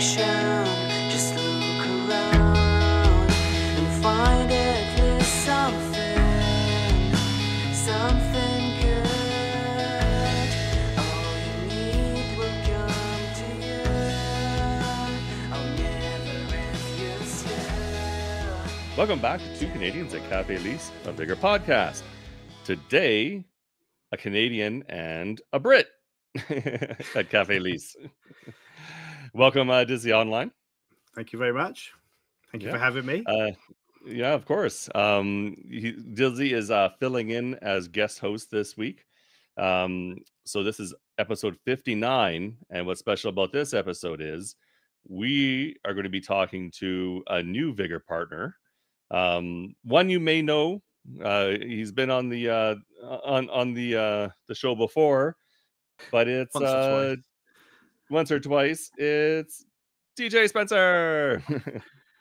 rejection. Just look around and find at least something good. All you need will come to you. I'll never end you still. Welcome back to Two Canadians at Kafe Lise, a Vigor podcast. Today, a Canadian and a Brit at Kafe Lise. Welcome, DizzyOnline. Thank you very much. Thank you Yeah. for having me. Yeah, of course. Dizzy is filling in as guest host this week. So this is episode 59. And what's special about this episode is we are going to be talking to a new Vigor partner. One you may know. He's been on the show before, but it's once or twice. It's DJ Spencer.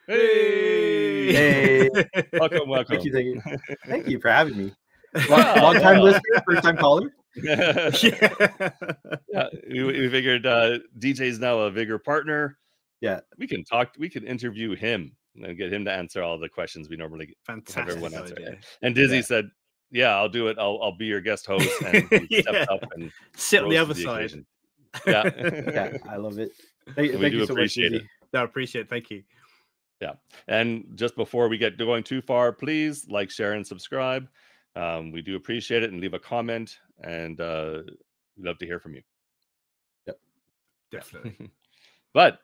Hey, welcome. Thank you. Thank you for having me. Yeah, Long time listener, first time caller. Yeah, we figured DJ's now a Vigor partner. Yeah, we can interview him and get him to answer all the questions we normally have everyone answer. And Dizzy said, "Yeah, I'll do it. I'll be your guest host." And he stepped up and sit on the other side. Occasion. Yeah, yeah, I love it. Thank we do you so appreciate much, it. No, I appreciate it. Thank you. Yeah, and just before we get going too far, please like, share, and subscribe. We do appreciate it, and leave a comment, and we'd love to hear from you. Yep, definitely. But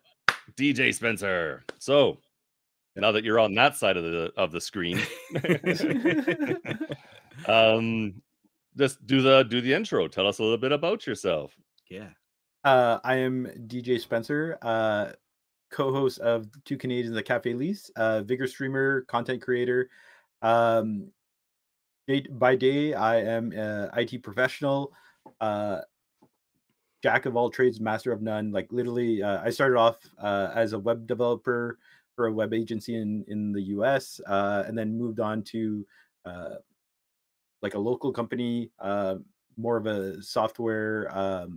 DJ Spencer, so now that you're on that side of the screen, just do the intro. Tell us a little bit about yourself. Yeah, I am DJ Spencer, co-host of Two Canadians at Kafe Lise, Vigor streamer, content creator. By day, I am an IT professional, jack of all trades, master of none. Like literally, I started off as a web developer for a web agency in the US, and then moved on to like a local company, more of a software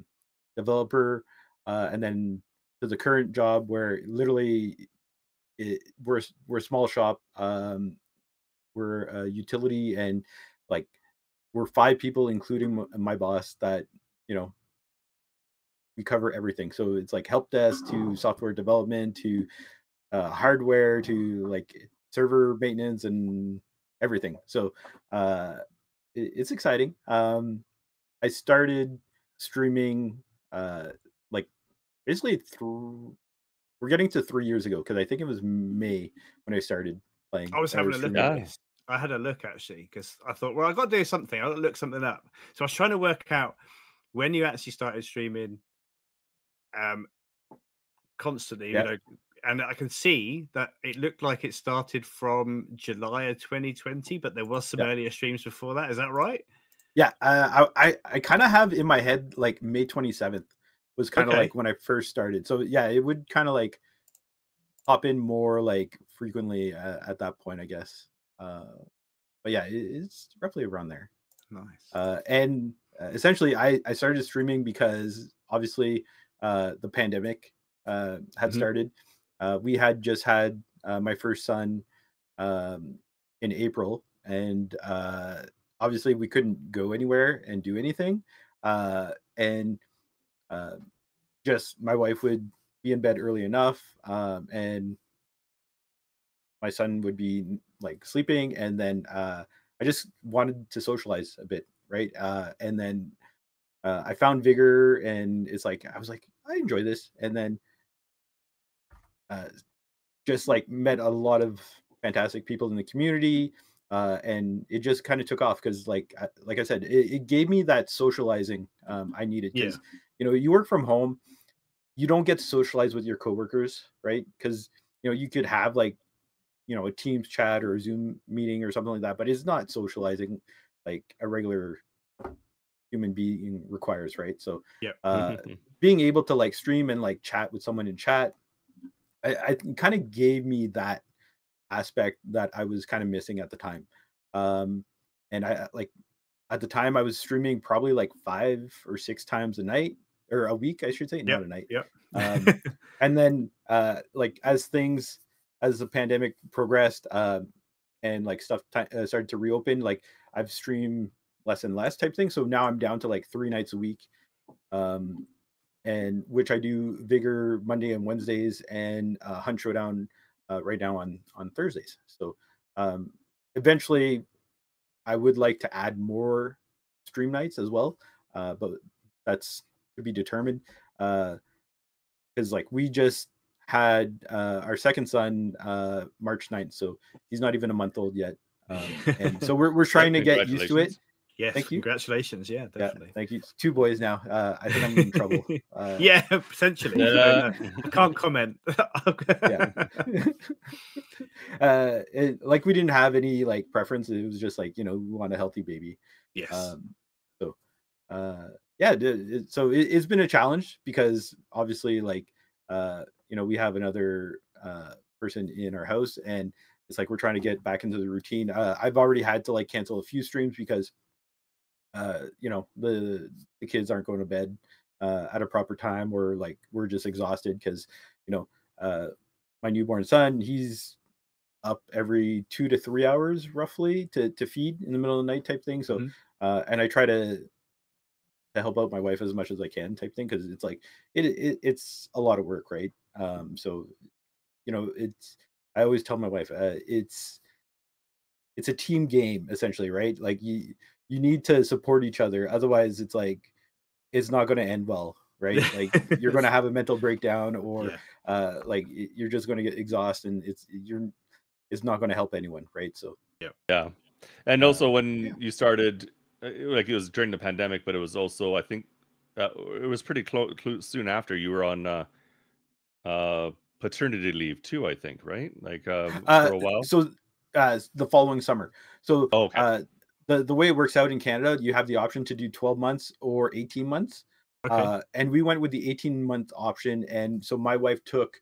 developer, and then to the current job where literally we're a small shop. We're a utility, and like we're 5 people, including my boss, that we cover everything. So it's like help desk to software development to hardware to like server maintenance and everything. So it's exciting. I started streaming like basically we're getting to 3 years ago, because I think it was May when I started playing. I was having a look at this. I had a look actually, because I thought, well, I got to do something. I'll look something up. So I was trying to work out when you actually started streaming constantly, and I can see that it looked like it started from July of 2020, but there was some earlier streams before that. Is that right? Yeah, I kind of have in my head like May 27th was kind of like when I first started. So yeah, it would kind of like pop in more like frequently at that point, I guess. But yeah, it's roughly around there. Nice. And essentially, I started streaming because obviously the pandemic had started. We had just had my first son in April, and obviously we couldn't go anywhere and do anything. And just my wife would be in bed early enough, and my son would be like sleeping, and then I just wanted to socialize a bit, right? And then I found Vigor, and it's like I was like, I enjoy this, and then just like met a lot of fantastic people in the community, and it just kind of took off because like I said, it gave me that socializing I needed, because you work from home, you don't get to socialize with your coworkers, right? Because you could have like a Teams chat or a Zoom meeting or something like that, but it's not socializing like a regular human being requires, right? So being able to like stream and like chat with someone in chat, I kind of gave me that aspect that I was kind of missing at the time. And I like at the time I was streaming probably like 5 or 6 times a night, or a week, I should say, not a night. Yeah. And then like as the pandemic progressed, and like stuff started to reopen, like I've streamed less and less type thing. So now I'm down to like 3 nights a week, and which I do Vigor Monday and Wednesdays, and Hunt Showdown right now on Thursdays. So eventually, I would like to add more stream nights as well, but that's to be determined. Because like we just had our second son March 9th, so he's not even a month old yet, and so we're trying to get used to it. Yes, Thank you. congratulations. Yeah, definitely. Yeah, thank you. 2 boys now. I think I'm in trouble. Yeah, potentially. Yeah. I can't comment. Yeah. Like we didn't have any like preference. It was just like, we want a healthy baby. Yes. So yeah, so it's been a challenge because obviously like we have another person in our house, and it's like we're trying to get back into the routine. I've already had to like cancel a few streams because the kids aren't going to bed at a proper time, or like we're just exhausted because my newborn son, he's up every 2 to 3 hours roughly to feed in the middle of the night type thing. So and I try to help out my wife as much as I can type thing, because it's like it's a lot of work, right? So I always tell my wife it's a team game essentially, right? Like you need to support each other, otherwise it's like it's not going to end well, right? Like you're going to have a mental breakdown, or like you're just going to get exhausted, and it's not going to help anyone, right? So Yeah. And also when you started, like it was during the pandemic, but it was also, I think, it was pretty close soon after you were on paternity leave too, I think, right? Like for a while. So the following summer. So Oh, okay. The way it works out in Canada, you have the option to do 12 months or 18 months. Okay. And we went with the 18-month option. And so my wife took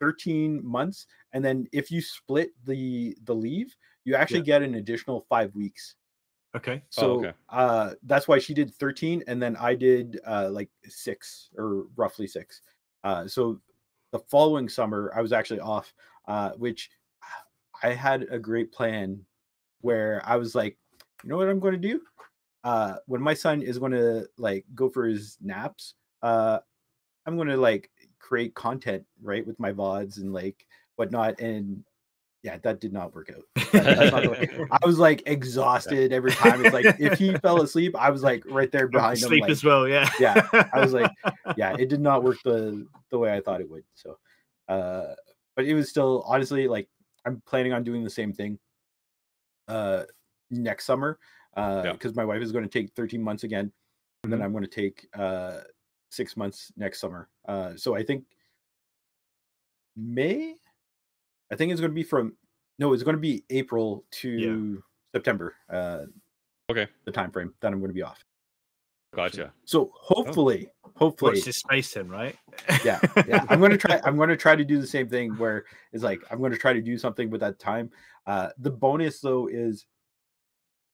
13 months. And then if you split the leave, you actually get an additional 5 weeks. Okay. So that's why she did 13, and then I did like 6, or roughly 6. So the following summer I was actually off, which I had a great plan where I was like, you know what I'm going to do? When my son is going to like go for his naps, I'm going to like create content, right, with my VODs and like whatnot. And yeah, that did not work out. That's not the way. I was like exhausted every time. It's like if he fell asleep, I was like right there behind him. Sleep Like, as well, yeah. Yeah. I was like, yeah, it did not work the way I thought it would. So, but it was still, honestly, like I'm planning on doing the same thing next summer, because my wife is going to take 13 months again, and then I'm going to take 6 months next summer. So I think May. I think it's going to be it's going to be April to September. Okay. The time frame that I'm going to be off. Gotcha. So hopefully, watch this space then, right? yeah. I'm going to try to do the same thing, where it's like I'm going to try to do something with that time. The bonus though is,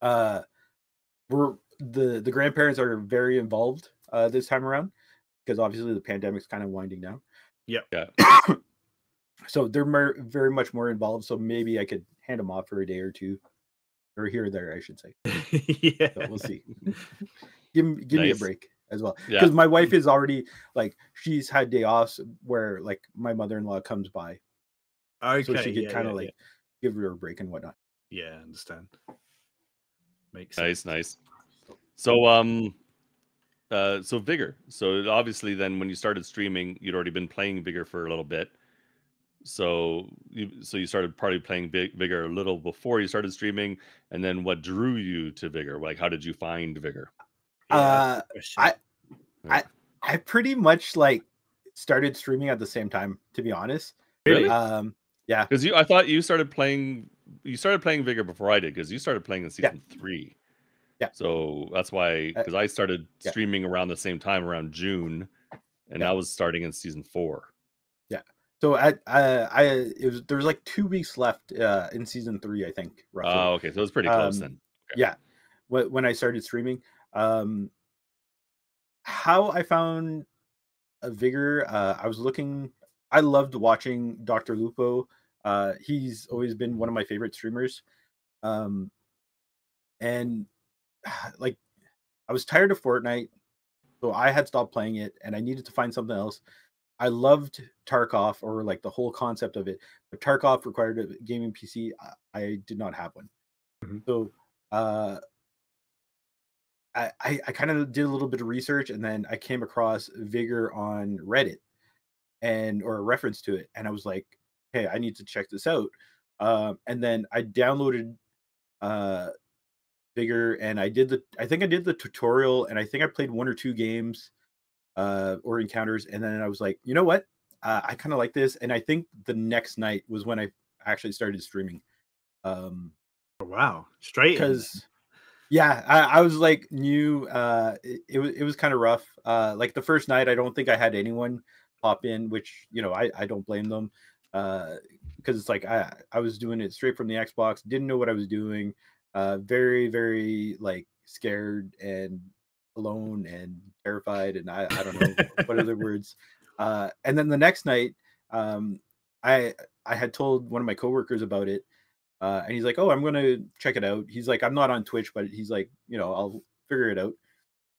we're the grandparents are very involved this time around, because obviously the pandemic's kind of winding down. Yeah. So they're very much more involved. So maybe I could hand them off for a day or two, or here or there, I should say. Yeah. So we'll see. give me a break as well, Yeah. because my wife is already like, she's had day offs where like my mother-in-law comes by, Okay. so she could kind of like give her a break and whatnot. Yeah, I understand. Makes sense. Nice. So so Vigor. So obviously then when you started streaming, you'd already been playing Vigor for a little bit. So you started probably playing Vigor a little before you started streaming, and then what drew you to Vigor? Like, how did you find Vigor? Yeah, that's a good question. I pretty much like started streaming at the same time, to be honest. Really? Yeah. Because I thought you started playing Vigor before I did, because you started playing in season 3. Yeah. So that's why, because I started streaming around the same time, around June, and I was starting in season 4. Yeah. So there was like 2 weeks left in season 3, I think. Roughly. Oh, okay. So it was pretty close then. Okay. Yeah. When I started streaming, how I found a Vigor, I was looking I loved watching Dr. Lupo. He's always been one of my favorite streamers. And like I was tired of Fortnite, so I had stopped playing it and I needed to find something else. I loved Tarkov, or like the whole concept of it, but Tarkov required a gaming PC. I did not have one. So I kind of did a little bit of research, and then I came across Vigor on Reddit, or a reference to it, and I was like, hey, I need to check this out. And then I downloaded Vigor, and I think I did the tutorial, and I think I played 1 or 2 games or encounters, and then I was like, you know what, I kind of like this. And I think the next night was when I actually started streaming. Oh, wow, straight in. Because yeah, I was like new. It was kind of rough. Like the first night, I don't think I had anyone pop in, which, you know, I don't blame them. Because it's like I was doing it straight from the Xbox, didn't know what I was doing. Very, very like scared and alone and terrified, and I don't know what other words. And then the next night, I had told one of my coworkers about it. And he's like, oh, I'm going to check it out. He's like, I'm not on Twitch, but he's like, you know, I'll figure it out.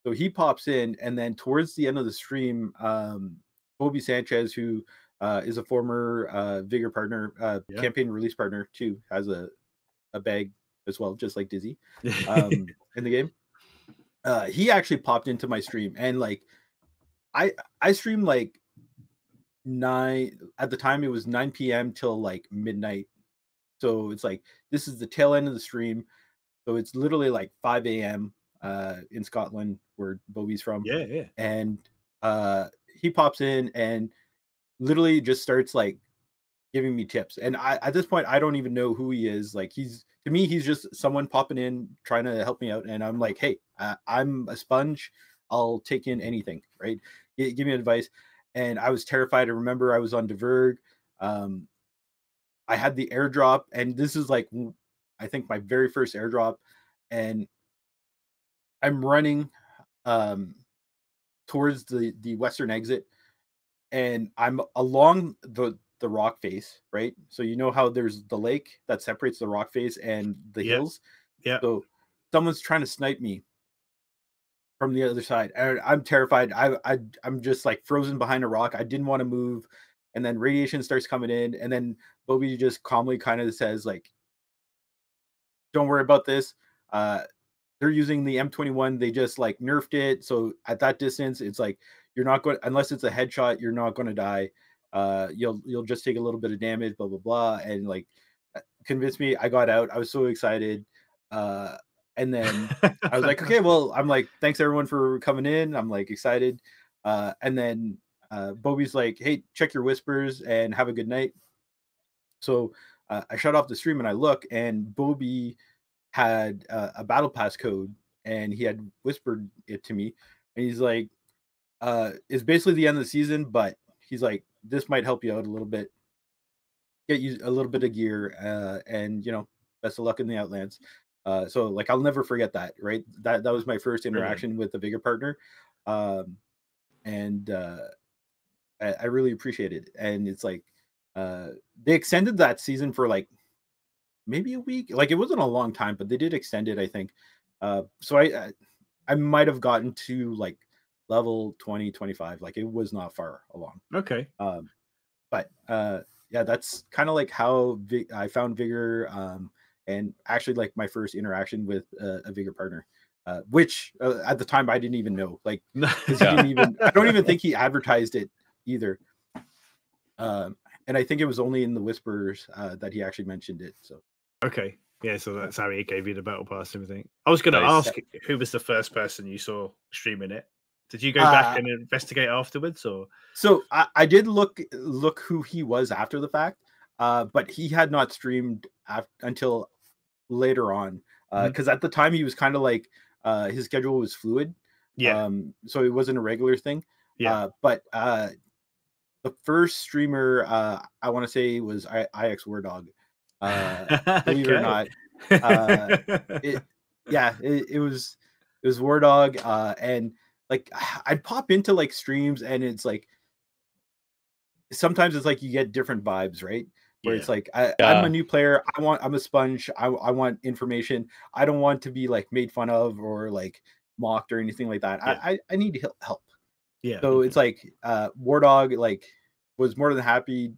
So he pops in, and then towards the end of the stream, Bobby Sanchez, who is a former Vigor partner, campaign release partner too, has a bag as well, just like Dizzy in the game. He actually popped into my stream, and like I streamed like 9 at the time. It was 9 p.m. till like midnight. So it's like, this is the tail end of the stream. So it's literally like 5 a.m. In Scotland, where Bobby's from. Yeah. And he pops in and literally just starts like giving me tips. And at this point, I don't even know who he is. Like, to me, he's just someone popping in, trying to help me out. And I'm like, hey, I'm a sponge. I'll take in anything, right? Give me advice. And I was terrified. I remember I was on Diverg. I had the airdrop, and this is like, I think my very first airdrop, and I'm running towards the western exit, and I'm along the rock face, right? So you know how there's the lake that separates the rock face and the hills? Yeah. So someone's trying to snipe me from the other side, and I'm terrified. I'm just like frozen behind a rock. I didn't want to move. And then radiation starts coming in, and then Bobby just calmly kind of says, like, don't worry about this. They're using the M21. They just like nerfed it. So at that distance, it's like, you're not going, unless it's a headshot, you're not going to die. You'll just take a little bit of damage, blah, blah, blah. And like, convinced me. I got out. I was so excited. And then I was like, okay, well, I'm like, thanks everyone for coming in. I'm like excited. And then Bobby's like, hey, check your whispers and have a good night. So I shut off the stream and I look, and Bobby had a battle pass code, and he had whispered it to me. And he's like, it's basically the end of the season, but he's like, this might help you out a little bit, get you a little bit of gear, and, you know, best of luck in the Outlands. So like, I'll never forget that, right? That was my first interaction with the Vigor partner. And I really appreciate it. And it's like, they extended that season for like maybe a week. Like, it wasn't a long time, but they did extend it, I think. So I might have gotten to like level 20, 25. Like, it was not far along. Okay. But yeah, that's kind of like how I found Vigor, and actually like my first interaction with a Vigor partner. Which at the time I didn't even know, like, he didn't even, I don't even think he advertised it either. And I think it was only in the whispers that he actually mentioned it. So okay, yeah, so that's how he gave you the battle pass and everything. I was going to ask, who was the first person you saw streaming it? Did you go back and investigate afterwards, or? So I did look who he was after the fact, but he had not streamed until later on, because at the time he was kind of like, his schedule was fluid. Yeah. So it wasn't a regular thing. Yeah. But the first streamer I want to say was IX War Dog. Believe it or not. It was War Dog, and like, I'd pop into like streams, and it's like, sometimes it's like you get different vibes, right? Where it's like I'm Yeah. a new player. I'm a sponge. I want information. I don't want to be like made fun of or like mocked or anything like that. I need help. Yeah. So it's like War Dog like was more than happy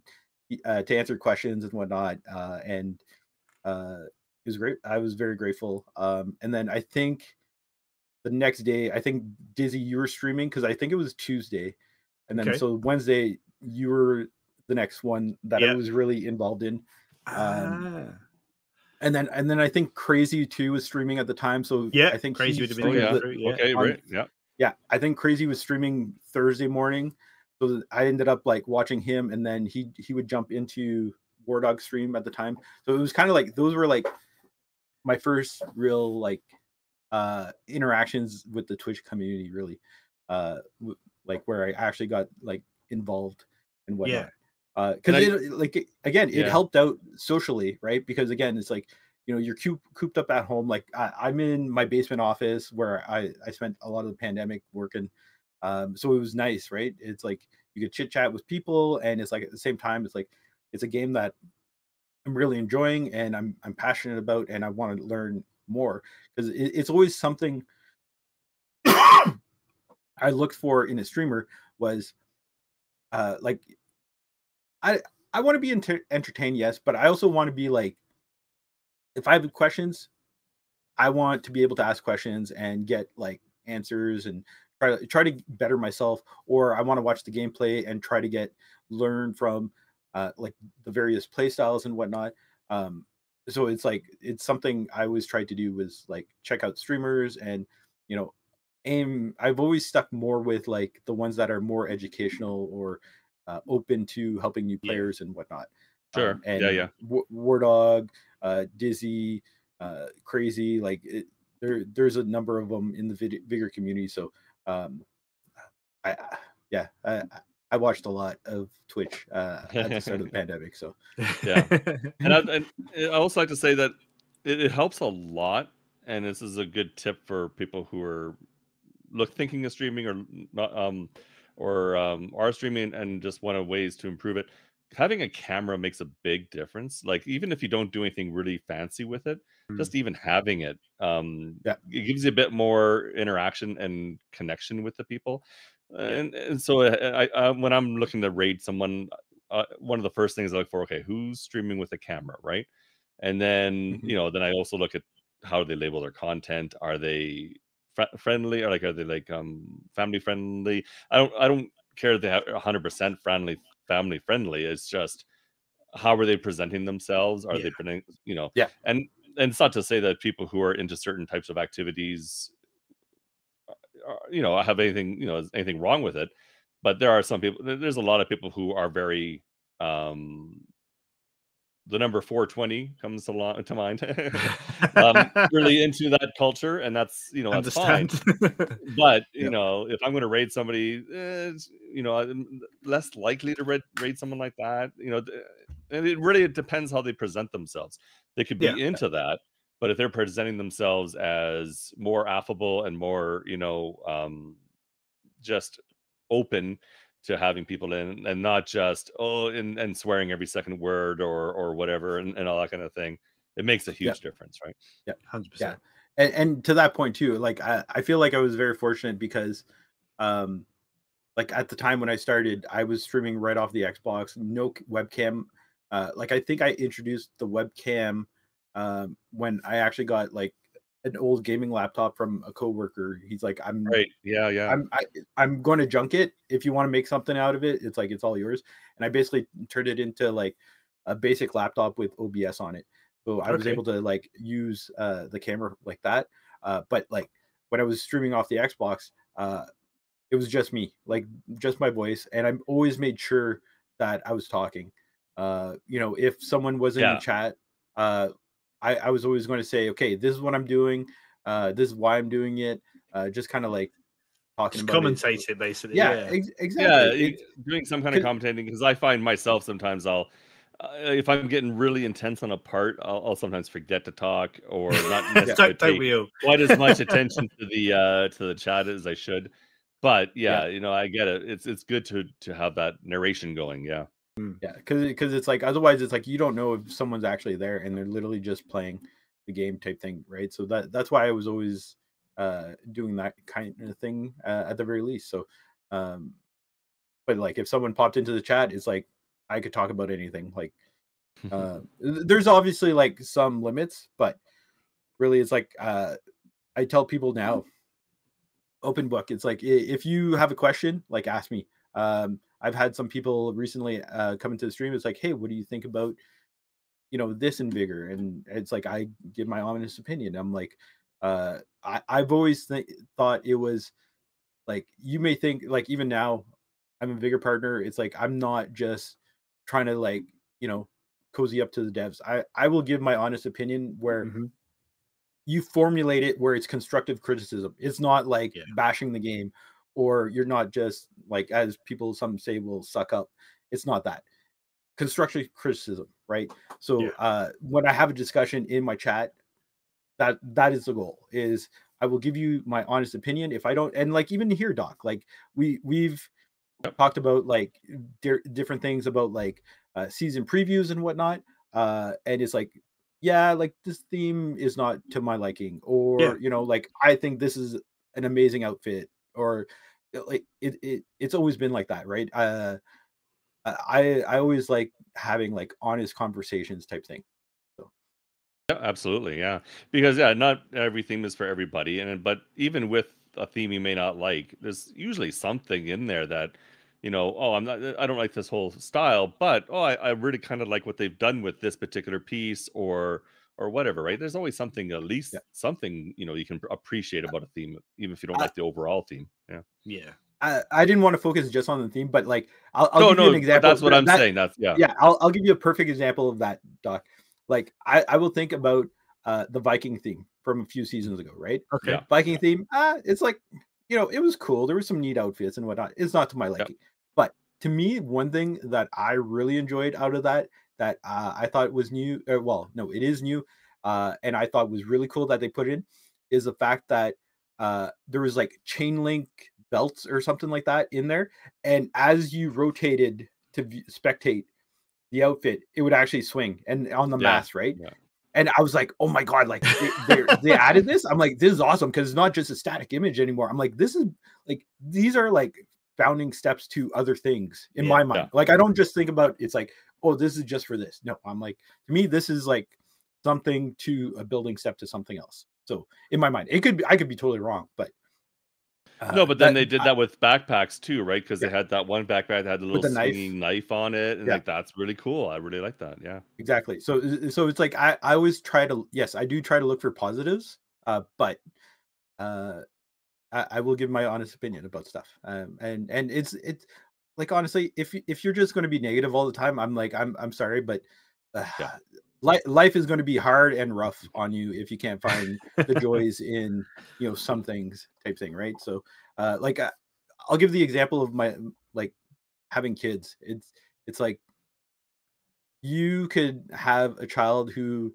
to answer questions and whatnot. And it was great. I was very grateful. And then I think the next day, I think Dizzy, you were streaming because I think it was Tuesday, and then so Wednesday you were the next one that I was really involved in. And then I think Crazy too was streaming at the time. So I think Crazy he would have streamed Okay, right. Yeah. Yeah, I think Crazy was streaming Thursday morning. So I ended up like watching him, and then he would jump into War Dog stream at the time. So it was kind of like those were like my first real like interactions with the Twitch community, really. Like where I actually got like involved and whatnot. Because it helped out socially, right? Because again, it's like, you know, you're cooped up at home. Like I'm in my basement office where I spent a lot of the pandemic working. So it was nice, right? It's like you could chit chat with people, and it's like at the same time, it's like it's a game that I'm really enjoying and I'm passionate about, and I want to learn more because it's always something I looked for in a streamer was like I want to be entertained, yes, but I also want to be like, if I have questions, I want to be able to ask questions and get like answers and try to better myself, or I want to watch the gameplay and try to learn from like the various play styles and whatnot. So it's like it's something I always tried to do was like check out streamers and, you know, I've always stuck more with like the ones that are more educational or open to helping new players and whatnot. Sure. And War Dog, Dizzy, Crazy, like there's a number of them in the Vigor community. So I watched a lot of Twitch at the start of the pandemic. So and I also like to say that it helps a lot, and this is a good tip for people who are thinking of streaming or not, are streaming and just want ways to improve it. Having a camera makes a big difference. Like even if you don't do anything really fancy with it, just even having it, it gives you a bit more interaction and connection with the people. And so I when I'm looking to raid someone, one of the first things I look for, okay, who's streaming with a camera, right? And then you know, then I also look at how they label their content. Are they friendly, or like are they like family friendly? I don't care if they have 100% family friendly. It's just how are they presenting themselves? Are they presenting, you know? And it's not to say that people who are into certain types of activities, you know, have anything, you know, anything wrong with it, but there are some people. There's a lot of people who are very the number 420 comes to mind. Really into that culture, and that's, you know, that's fine. But you know, if I'm going to raid somebody, you know, I'm less likely to raid someone like that. You know, and it really depends how they present themselves. They could be into that, but if they're presenting themselves as more affable and more, you know, just open to having people in, and not just and swearing every second word or whatever and all that kind of thing, it makes a huge difference, right? 100%. And to that point too, like I feel like I was very fortunate because like at the time when I started, I was streaming right off the Xbox, no webcam. Like I think I introduced the webcam when I actually got like an old gaming laptop from a coworker. He's like, I'm going to junk it. If you want to make something out of it, it's like, it's all yours. And I basically turned it into like a basic laptop with OBS on it. So I was able to like use the camera like that. But like when I was streaming off the Xbox, it was just me, like just my voice. And I always made sure that I was talking. You know, if someone was in the chat, I was always going to say, okay, this is what I'm doing. This is why I'm doing it. Just kind of like talking about commentate it basically. Exactly. Yeah, doing some kind of commentating, because I find myself sometimes I'll if I'm getting really intense on a part, I'll sometimes forget to talk or not necessarily pay quite as much attention to the chat as I should. But Yeah. yeah, I get it. It's good to have that narration going. Yeah. Yeah, because it's like otherwise it's like you don't know if someone's actually there and they're literally just playing the game type thing, right? So that's why I was always doing that kind of thing at the very least. So um but like if someone popped into the chat, it's like I could talk about anything. Like there's obviously like some limits, but really it's like I tell people now, open book. It's like if you have a question, like ask me. I've had some people recently come into the stream. It's like, hey, what do you think about this in Vigor? And it's like I give my honest opinion. I'm like, I've always thought it was like you may think like even now I'm a Vigor partner. It's like I'm not just trying to like cozy up to the devs. I will give my honest opinion where you formulate it where it's constructive criticism. It's not like bashing the game, or you're not just like, as people some say, will suck up. It's not that. Constructive criticism, right? So when I have a discussion in my chat, that is the goal. Is I will give you my honest opinion. If I don't, and like even here, Doc, like we've talked about like different things about like season previews and whatnot, and it's like, yeah, like this theme is not to my liking, or like I think this is an amazing outfit, or like it's always been like that, right? I always like having like honest conversations type thing. So Yeah, absolutely. Yeah. Because not every theme is for everybody. But even with a theme you may not like, there's usually something in there that, oh, I don't like this whole style, but I really kind of like what they've done with this particular piece or whatever, right? There's always something, at least something, you can appreciate about a theme, even if you don't like the overall theme. Yeah. Yeah. I didn't want to focus just on the theme, but like I'll No, give you an but example. that's what I'm saying. That's I'll give you a perfect example of that, Doc. Like I will think about the Viking theme from a few seasons ago, right? Okay. Yeah. Viking theme, it's like, it was cool. There were some neat outfits and whatnot. It's not to my liking. But to me, one thing that I really enjoyed out of that I thought was new, well, no, it is new, and I thought was really cool that they put in, is the fact that there was like chain link belts or something like that in there, and as you rotated to spectate the outfit, it would actually swing and on the mask, right? Yeah. And I was like, oh my god, like they added this. I'm like, this is awesome, because it's not just a static image anymore. I'm like, this is like, these are like founding steps to other things in my mind. Like I don't just think about it's like, oh, this is just for this. No, I'm like, to me, this is like something to a building step to something else. So in my mind, it could be, I could be totally wrong, but no, but then they did that with backpacks too, right? Because they had that one backpack that had a little swinging knife on it, and like that's really cool. I really like that. Yeah, exactly. So it's like I always try to, yes, I do try to look for positives, but I will give my honest opinion about stuff. And it's like, honestly, if you're just going to be negative all the time, I'm like, I'm sorry, but life is going to be hard and rough on you if you can't find the joys in some things type thing, right? So like I'll give the example of my like having kids. It's like you could have a child who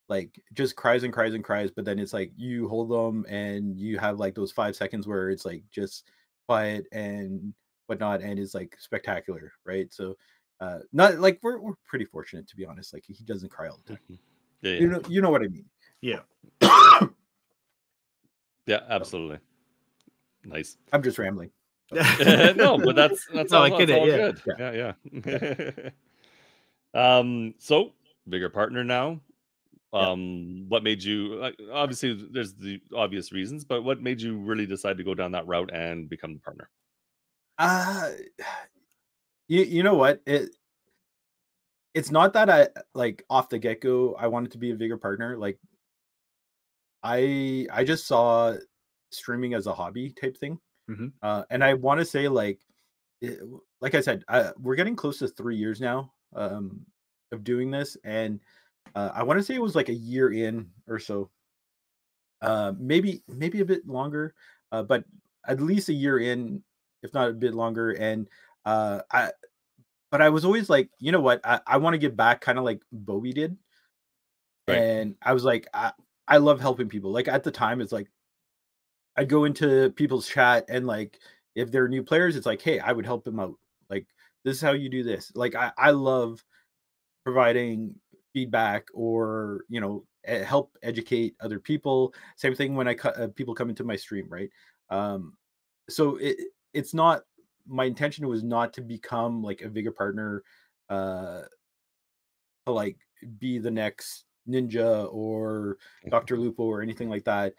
like just cries and cries and cries, but then it's like you hold them and you have like those 5 seconds where it's like just quiet and whatnot, and it's like spectacular, right? So not like we're pretty fortunate, to be honest. Like he doesn't cry all the time. You know what I mean? Yeah. Yeah, absolutely. Nice. I'm just rambling. No, but that's No, all, I get that's it, all good. Yeah. So bigger partner now. What made you, obviously there's the obvious reasons, but what made you really decide to go down that route and become the partner? You know what, it's not that I like off the get-go I wanted to be a Vigor partner. Like I just saw streaming as a hobby type thing. And I want to say like I said, we're getting close to 3 years now of doing this, and I want to say it was like a year in or so, maybe a bit longer, but at least a year in, if not a bit longer. And but I was always like, you know what, I want to give back, kind of like Bobby did. Right. And I was like, I love helping people. Like at the time, it's like I'd go into people's chat and like if they're new players, it's like, hey, I would help them out. Like, this is how you do this. Like, I love providing feedback, or help educate other people. Same thing when people come into my stream, right? So it's not, my intention was not to become like a Vigor partner, uh to like be the next Ninja or Dr. Lupo or anything like that.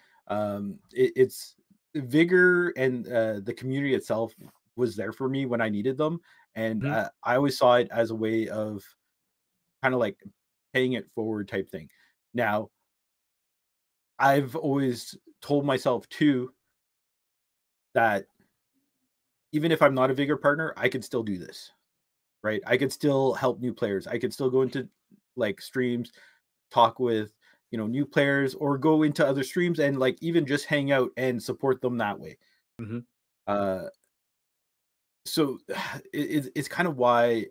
It's Vigor, and the community itself was there for me when I needed them, and Mhm. I always saw it as a way of kind of like paying it forward type thing. Now, I've always told myself too that even if I'm not a Vigor partner, I could still do this, right? I could still help new players. I could still go into like streams, talk with new players, or go into other streams and like even just hang out and support them that way. Mhm. Uh, so it's kind of why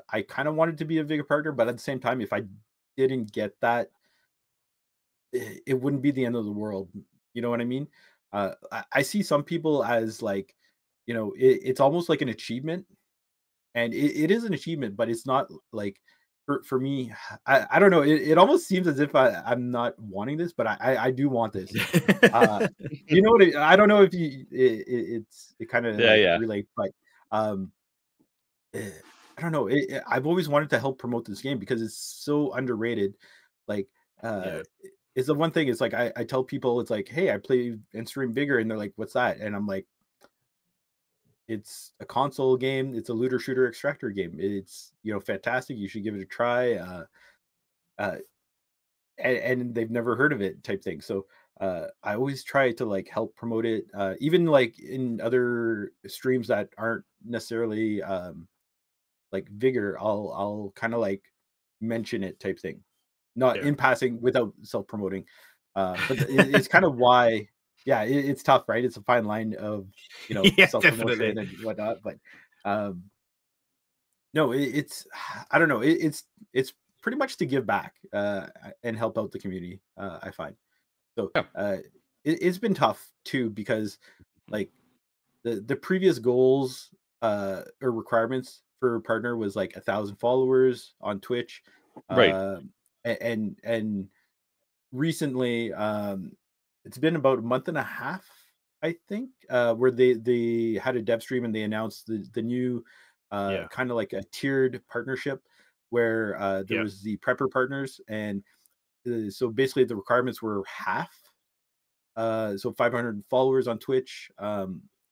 I kind of wanted to be a Vigor partner, but at the same time, if I didn't get that, it wouldn't be the end of the world. You know what I mean? I see some people as like, it's almost like an achievement, and it is an achievement, but it's not like for me. I don't know. It almost seems as if I'm not wanting this, but I do want this. You know what? I don't know if it kind of Yeah, like yeah. relate, but um, I don't know. I've always wanted to help promote this game because it's so underrated. Like, Yeah. it's the one thing. It's like I tell people, it's like, hey, I play and stream Vigor, and they're like, what's that? And I'm like, it's a console game. It's a looter shooter extractor game. It's fantastic. You should give it a try. Uh, and they've never heard of it, type thing. So I always try to like help promote it, even like in other streams that aren't necessarily like Vigor. I'll kind of like mention it, type thing, not Yeah. in passing without self promoting. But it's kind of why, yeah, it's tough, right? It's a fine line of Yeah, self promotion definitely. and whatnot. But um, no, it's I don't know. It's pretty much to give back and help out the community. I find so Yeah. it's been tough too, because like the previous goals or requirements for a partner was like 1,000 followers on Twitch, Right. and recently it's been about a month and a half, I think, where they had a dev stream and they announced the new Yeah. kind of like a tiered partnership, where there Yeah. was the prepper partners, and so basically the requirements were half, so 500 followers on Twitch,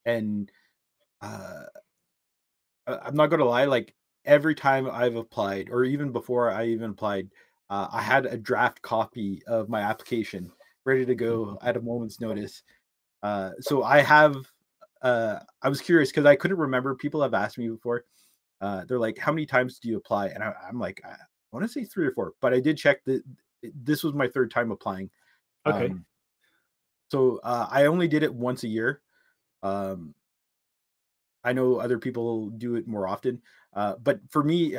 and uh I'm not gonna lie, like every time I've applied, or even before I even applied, I had a draft copy of my application ready to go at a moment's notice. So I have. I was curious because I couldn't remember. People have asked me before. They're like, "How many times do you apply?" And I'm like, I want to say 3 or 4, but I did check that this was my third time applying. Okay. So I only did it once a year. Um, I know other people do it more often, but for me,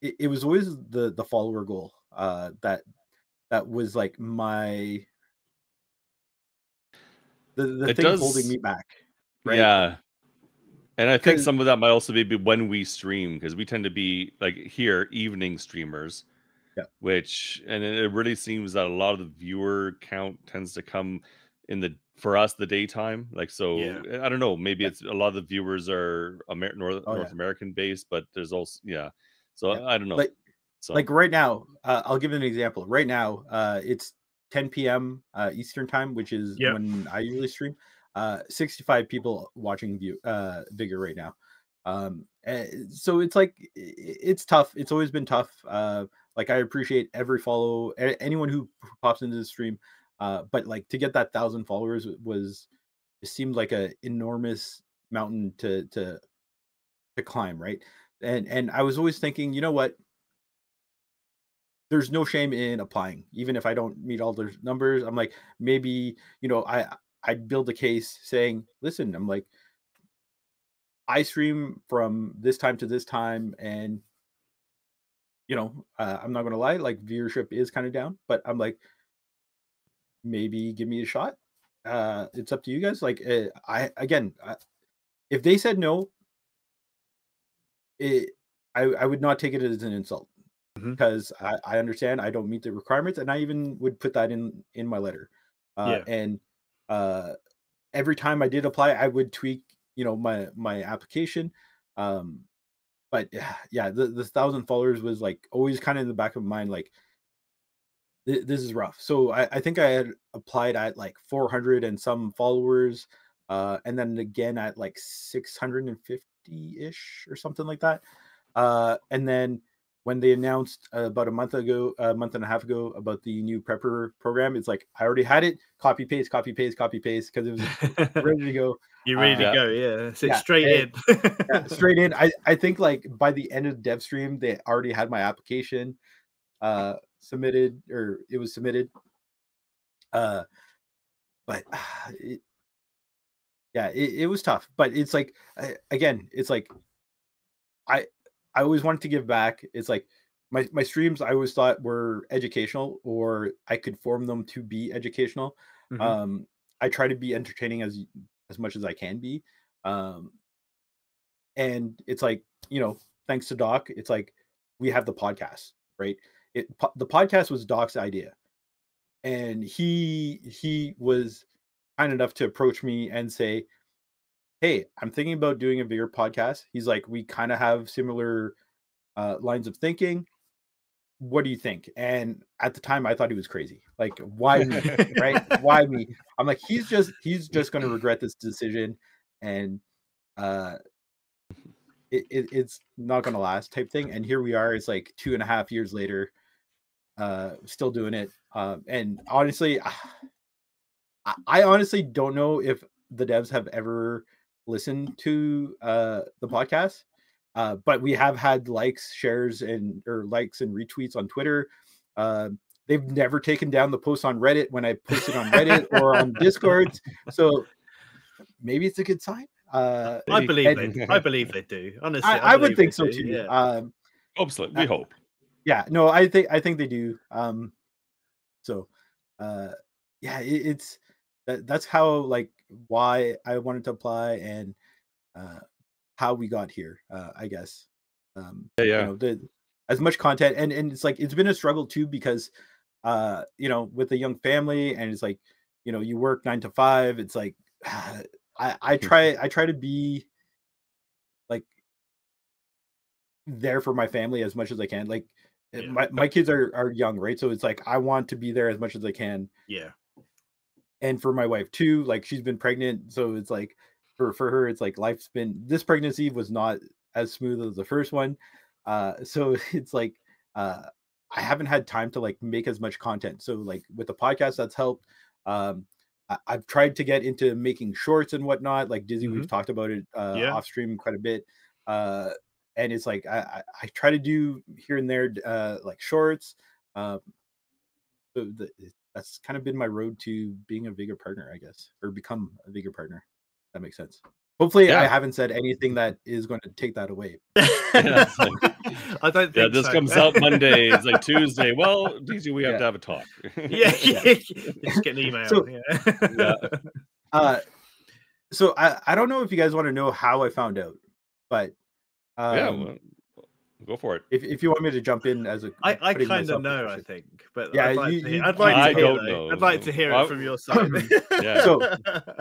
it was always the follower goal, that was like the It thing holding does. me back, right? Yeah. And I think Because some of that might also be when we stream, because we tend to be like here evening streamers, yeah, which and it really seems that a lot of the viewer count tends to come in the for us the daytime. Like so, Yeah. I don't know. Maybe yeah, it's a lot of the viewers are oh yeah, North American based, but there's also yeah. So yeah. I don't know. Like So like right now, I'll give an example. Right now, it's 10 p.m. Eastern time, which is Yeah. when I usually stream. 65 people watching Vigor right now. So it's like it's tough. It's always been tough. Like I appreciate every follow, anyone who pops into the stream. But like to get that 1,000 followers was, it seemed like a enormous mountain to climb, right? And I was always thinking, you know what? There's no shame in applying, even if I don't meet all those numbers. I'm like, maybe, I build a case saying, listen, I'm like, I stream from this time to this time, and I'm not gonna lie, like viewership is kind of down, but I'm like, maybe give me a shot. it's up to you guys. Like, if they said no, I would not take it as an insult, because I understand I don't meet the requirements, and I even would put that in my letter. And every time I did apply, I would tweak, my application. But yeah, the 1,000 followers was like always kind of in the back of my mind, like this is rough. So I think I had applied at like 400 and some followers, and then again at like 650-ish or something like that. And then when they announced about a month and a half ago about the new prepper program, it's like I already had it, copy paste, because it was ready to go. You're ready to go, yeah. So yeah, straight in. Straight in. I think like by the end of the dev stream, they already had my application submitted, or it was submitted. But it was tough. But it's like, again, it's like I always wanted to give back. It's like my streams I always thought were educational, or I could form them to be educational. I try to be entertaining as much as I can be. And it's like, thanks to Doc, it's like we have the podcast, right? The podcast was Doc's idea, and he was kind enough to approach me and say, hey, I'm thinking about doing a Vigor podcast. He's like, we kind of have similar lines of thinking. What do you think? And at the time I thought he was crazy. Like, why me? Right? Why me? I'm like, he's just going to regret this decision, and it's not going to last type thing. And here we are. It's like 2.5 years later, still doing it. And honestly, I honestly don't know if the devs have ever listened to the podcast. But we have had likes, shares, or likes and retweets on Twitter. They've never taken down the post on Reddit when I posted on Reddit or on Discord. So maybe it's a good sign. I believe they do. Honestly, I would think so too. Yeah. Hope so. We hope. Yeah, no, I think they do. It's that's how, like, why I wanted to apply, and how we got here, I guess. As much content, and it's like it's been a struggle too, because with a young family, and it's like, you work 9 to 5. It's like I try to be like there for my family as much as I can. Like, my kids are young, right? So it's like I want to be there as much as I can. Yeah. And for my wife too, like, she's been pregnant, so it's like for her, it's like this pregnancy was not as smooth as the first one. So it's like I haven't had time to like make as much content. So like with the podcast, that's helped. I've tried to get into making shorts and whatnot. Like Dizzy, we've talked about it off stream quite a bit. And it's like I try to do here and there like shorts. That's kind of been my road to being a Vigor partner, I guess, or become a Vigor partner. That makes sense. Hopefully, I haven't said anything that is going to take that away. I don't think. Yeah, this comes out Monday. It's like Tuesday. Well, Dizzy, we have to have a talk. Just get an email. So I don't know if you guys want to know how I found out, but go for it. If you want me to jump in as a, I kind of know, I think, but yeah, I'd like to hear it from your side.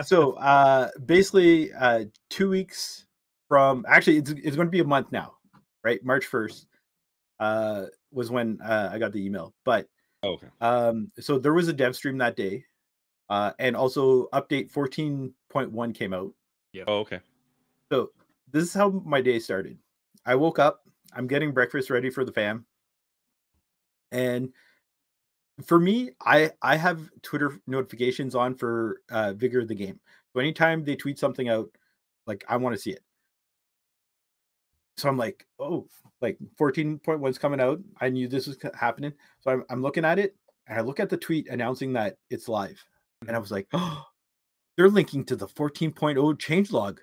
So basically, 2 weeks from, actually, it's going to be a month now, right? March 1st was when I got the email. But so there was a dev stream that day, and also update 14.1 came out. Yeah. Oh, okay. So this is how my day started. I woke up. I'm getting breakfast ready for the fam. And for me, I have Twitter notifications on for Vigor the game. So anytime they tweet something out, like, I want to see it. So I'm like, oh, like 14.1's coming out. I knew this was happening. So I'm looking at it, and I look at the tweet announcing that it's live. And I was like, oh, they're linking to the 14.0 changelog.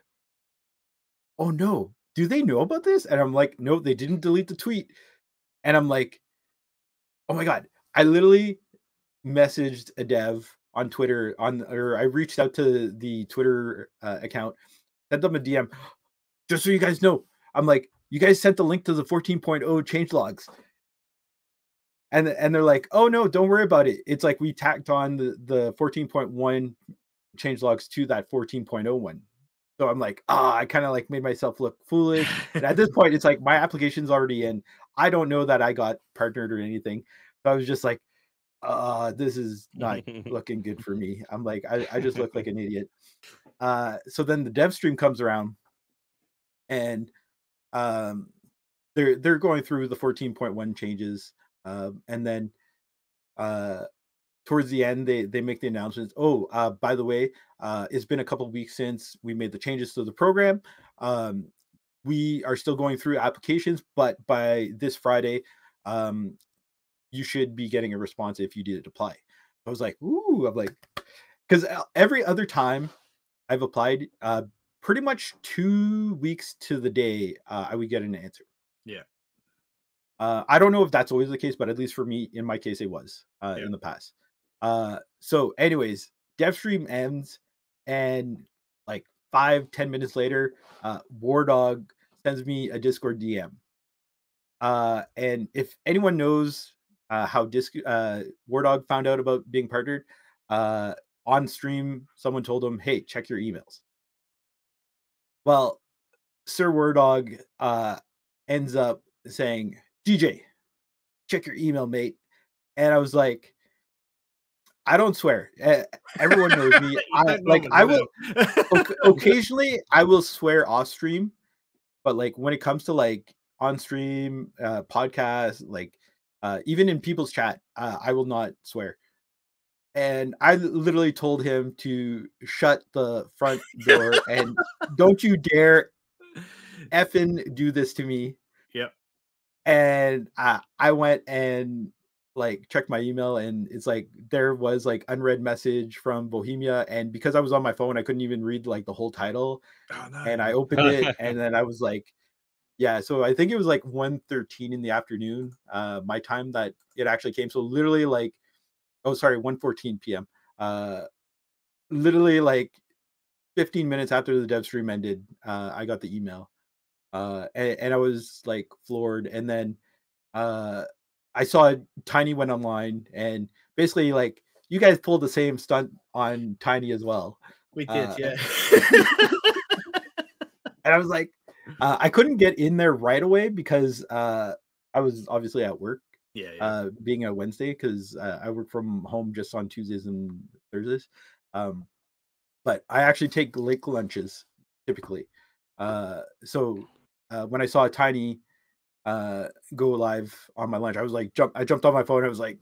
Oh no. Do they know about this? And I'm like, no, they didn't delete the tweet. And I'm like, oh my God. I literally messaged a dev on Twitter or I reached out to the Twitter account, sent them a DM. Just so you guys know, I'm like, you guys sent the link to the 14.0 changelogs. And they're like, oh no, don't worry about it. It's like we tacked on the 14.1 changelogs to that 14.0 one. So I'm like, I kind of like made myself look foolish. And at this point, it's like my application's already in. I don't know that I got partnered or anything. So I was just like, this is not looking good for me. I'm like, I just look like an idiot. So then the dev stream comes around, and they're going through the 14.1 changes, and then towards the end they make the announcements. By the way, it's been a couple of weeks since we made the changes to the program. We are still going through applications, but by this Friday, you should be getting a response if you did apply. I was like, ooh, I'm like, because every other time I've applied, pretty much 2 weeks to the day, I would get an answer. Yeah. I don't know if that's always the case, but at least for me, in my case, it was in the past. So anyways, dev stream ends, and like 5-10 minutes later, War Dog sends me a Discord DM. And if anyone knows how War Dog found out about being partnered, on stream, someone told him, hey, check your emails. Well, Sir War Dog ends up saying, DJ, check your email, mate. And I was like, I don't swear. Everyone knows me. I will occasionally I will swear off stream, but like when it comes to like on stream podcast, like even in people's chat, I will not swear. And I literally told him to shut the front door and don't you dare effing do this to me. Yep. And I went and like checked my email, and it's like there was like unread message from Bohemia, and because I was on my phone, I couldn't even read like the whole title. Oh, no. And I opened it, and then I was like, yeah. So I think it was like 1:13 in the afternoon, my time, that it actually came. So literally like, 1:14 p.m. Literally like 15 minutes after the dev stream ended, I got the email. And I was like floored. And then I saw Tiny went online, and basically like you guys pulled the same stunt on Tiny as well. We did, yeah. And I was like, I couldn't get in there right away because I was obviously at work. Yeah. Being a Wednesday, because I work from home just on Tuesdays and Thursdays. But I actually take late lunches typically. So when I saw Tiny go live on my lunch, I was like, I jumped on my phone. I was like,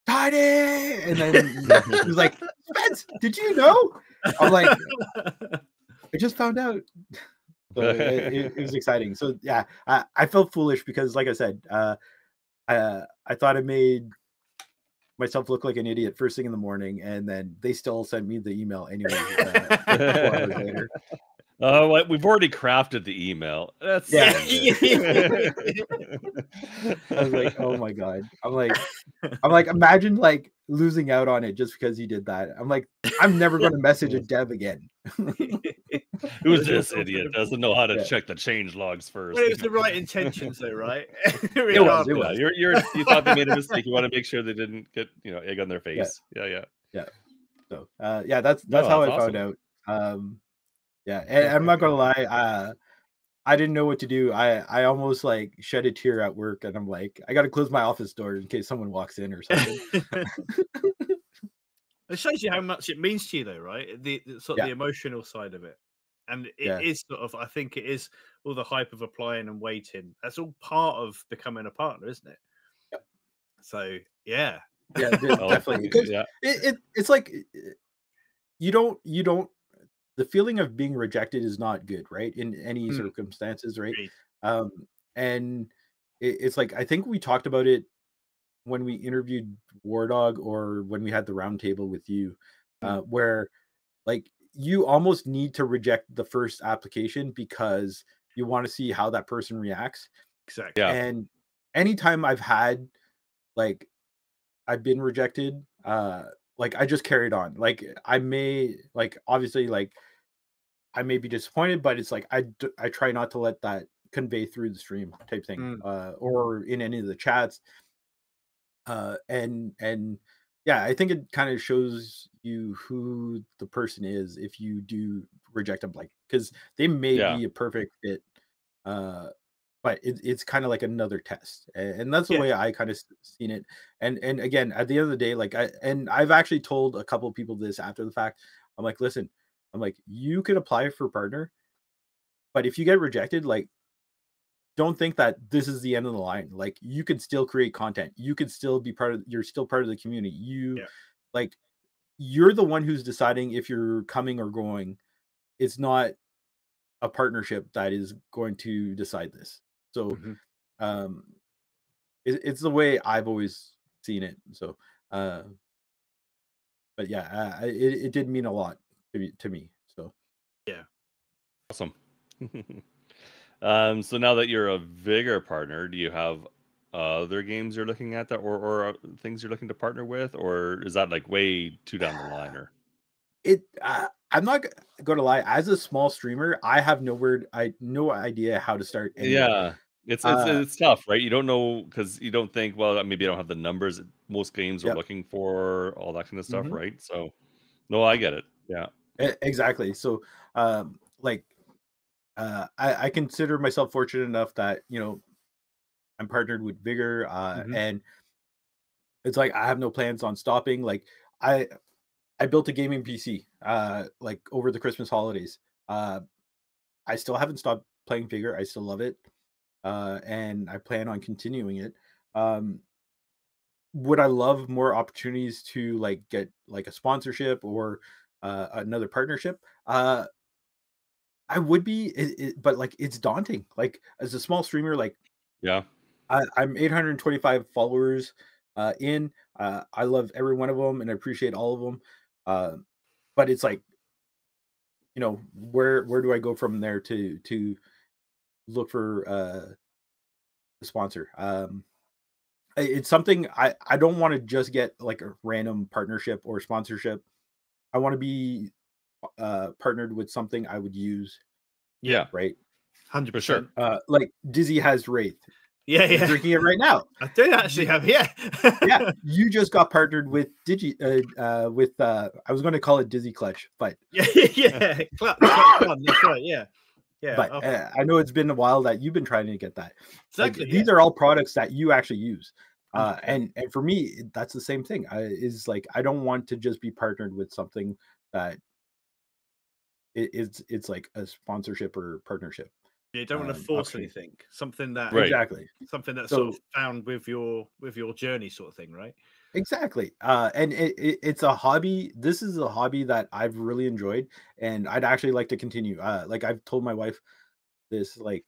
Tiny, and then he was like, Spence, did you know? I'm like, I just found out. So it was exciting. So yeah, I felt foolish because, like I said, I thought I made myself look like an idiot first thing in the morning, and then they still sent me the email anyway. 4 hours later. Oh, we've already crafted the email. That's I was like, oh my god. I'm like, imagine like losing out on it just because he did that. I'm like, I'm never going to message a dev again. Who's this idiot? Doesn't know how to check the change logs first. Well, it was the right intentions, though, right? It was. You thought they made a mistake. You want to make sure they didn't get egg on their face. Yeah. So that's how I found out. And I'm not gonna lie, I didn't know what to do. I almost like shed a tear at work, and I'm like, I gotta close my office door in case someone walks in or something. It shows you how much it means to you, though, right? The sort of the emotional side of it. And it is sort of, I think it is all the hype of applying and waiting. That's all part of becoming a partner, isn't it? Yep. So yeah, definitely. It's like you don't. The feeling of being rejected is not good, right? In any circumstances, right? And it's like, I think we talked about it when we interviewed War Dog, or when we had the roundtable with you, where like you almost need to reject the first application because you want to see how that person reacts. Exactly. Yeah. And anytime I've been rejected, like I just carried on. Like I may like obviously like I may be disappointed, but it's like I try not to let that convey through the stream type thing, or in any of the chats. And yeah, I think it kind of shows you who the person is if you do reject them, like because they may Yeah. be a perfect fit, but it's kind of like another test, and that's the way I kind of seen it. And again, at the end of the day, like I've actually told a couple of people this after the fact. I'm like, listen, I'm like, you could apply for partner, but if you get rejected, like, don't think that this is the end of the line. Like, you can still create content. You can still be you're still part of the community. Like, you're the one who's deciding if you're coming or going. It's not a partnership that is going to decide this. So, it's the way I've always seen it. So, but yeah, it did mean a lot to me. So, yeah, awesome. So now that you're a Vigor partner, do you have other games you're looking at that, or things you're looking to partner with, or is that like way too down the line? Or I'm not going to lie. As a small streamer, I have no idea how to start. Yeah, it's tough, right? You don't know because you don't think, well, maybe I don't have the numbers most games are looking for, all that kind of stuff, right? So, no, I get it. Yeah, exactly. So, like, I consider myself fortunate enough that I'm partnered with Vigor, and it's like I have no plans on stopping. Like, I built a gaming PC, like over the Christmas holidays. I still haven't stopped playing Vigor. I still love it, and I plan on continuing it. Would I love more opportunities to like get like a sponsorship or another partnership? I would be, but like it's daunting. Like as a small streamer, like yeah, I'm 825 followers in. I love every one of them and I appreciate all of them. But it's like, where do I go from there to look for a sponsor? It's something I don't want to just get like a random partnership or sponsorship. I want to be partnered with something I would use. Yeah, right. 100%. For sure. Like Dizzy has Wraith. Yeah, He's drinking it right now. I do actually have, yeah. You just got partnered with I was going to call it Dizzy Clutch, but Clutch, that's right, yeah. But I know it's been a while that you've been trying to get that. Exactly. Like, these are all products that you actually use. And for me, that's the same thing. Is like I don't want to just be partnered with something that it's like a sponsorship or partnership. You don't want to force anything. Something that exactly. Something that's sort of found with your journey, sort of thing, right? Exactly. And it's a hobby. This is a hobby that I've really enjoyed, and I'd actually like to continue. Like I've told my wife this, like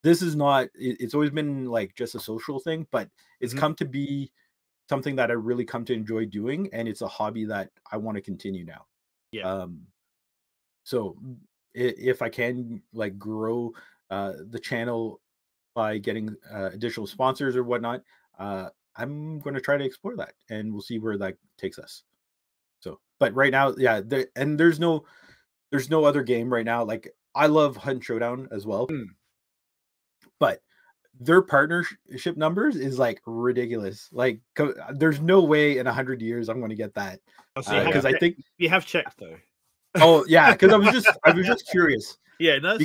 this is not. It's always been like just a social thing, but it's come to be something that I really come to enjoy doing, and it's a hobby that I want to continue now. Yeah. So if I can like grow the channel by getting additional sponsors or whatnot, I'm going to try to explore that, and we'll see where that takes us. So, but right now, yeah, there's no other game right now. Like I love Hunt Showdown as well, but their partnership numbers is like ridiculous. Like there's no way in 100 years I'm going to get that, because I think you have checked though. Oh yeah, because I was just curious. Yeah, no,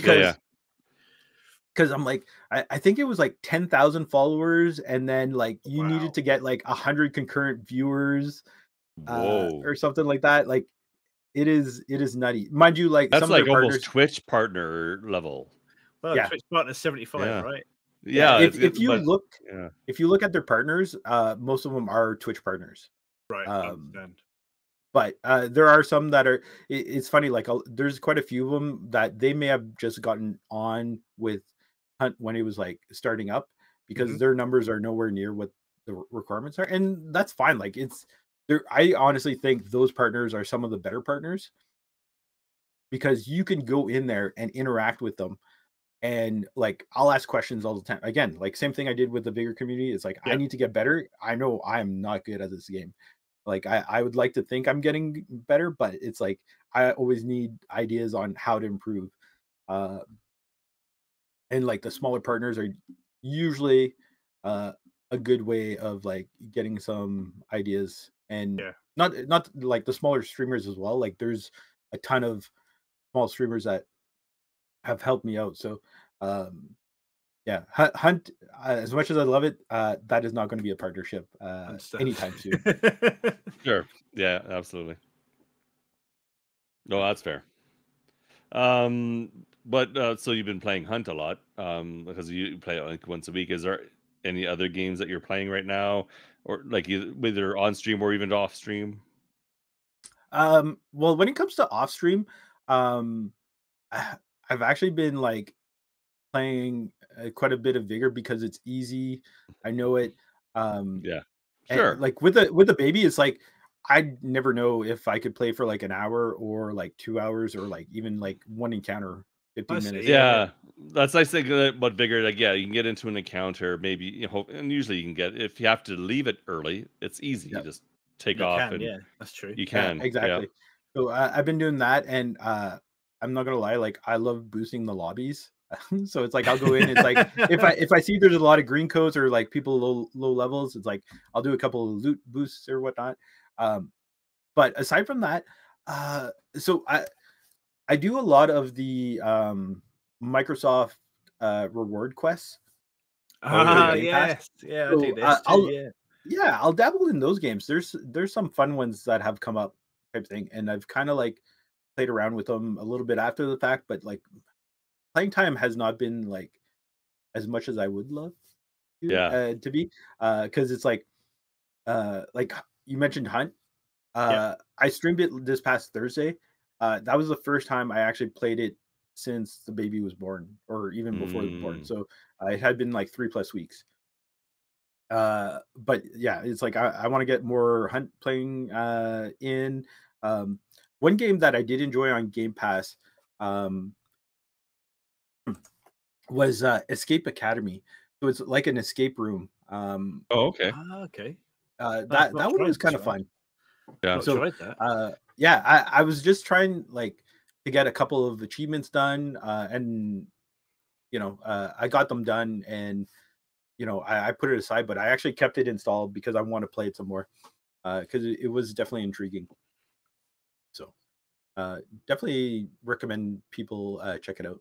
because I'm like, I think it was like 10,000 followers, and then like you needed to get like 100 concurrent viewers, or something like that. Like it is nutty, mind you. Like that's some like of their almost Twitch partner level. Well, Twitch partner 75, right? Yeah. If you look at their partners, most of them are Twitch partners, right? But there are some that are. It's funny. Like there's quite a few of them that they may have just gotten on with Hunt when it was like starting up, because their numbers are nowhere near what the requirements are, and that's fine. Like it's there. I honestly think those partners are some of the better partners, because you can go in there and interact with them, and like I'll ask questions all the time. Again, like same thing I did with the Vigor community. It's like I need to get better. I know I am not good at this game. Like I would like to think I'm getting better, but it's like I always need ideas on how to improve. And like the smaller partners are usually a good way of like getting some ideas, and not like the smaller streamers as well. Like there's a ton of small streamers that have helped me out. So yeah, Hunt, as much as I love it, that is not going to be a partnership anytime soon. Sure. Yeah, absolutely. No, that's fair. But so you've been playing Hunt a lot, because you play it like once a week. Is there any other games that you're playing right now, or like either on stream or even off stream? Well, when it comes to off stream, I've actually been like playing quite a bit of Vigor because it's easy. I know it. Yeah, And sure. like with the baby, it's like I'd never know if I could play for like an hour or like 2 hours or like even like one encounter, 15 minutes. Yeah, that's nice thing about Vigor. Like, yeah, you can get into an encounter, maybe, you know, and usually you can get, if you have to leave it early, it's easy. You just take off and yeah, that's true. you can. Exactly. Yeah. So I've been doing that, and I'm not gonna lie, like I love boosting the lobbies. So it's like I'll go in. It's like if I see there's a lot of green codes or like people low levels, it's like I'll do a couple of loot boosts or whatnot. But aside from that, so I do a lot of the Microsoft reward quests. Yes, yeah, So, I do this too, yeah, I'll dabble in those games. There's some fun ones that have come up type thing, and I've kind of like played around with them a little bit after the fact, but like playing time has not been like as much as I would love to be, because it's like you mentioned Hunt. I streamed it this past Thursday. That was the first time I actually played it since the baby was born, or even before the born. So it had been like 3+ weeks. But yeah, it's like I want to get more Hunt playing in. One game that I did enjoy on Game Pass was Escape Academy. So it's like an escape room. Oh, okay. Okay. That one was kind of fun. Yeah. So tried that. yeah, I was just trying like to get a couple of achievements done, and you know, I got them done, and you know, I put it aside, but I actually kept it installed because I want to play it some more, because it was definitely intriguing. So definitely recommend people check it out.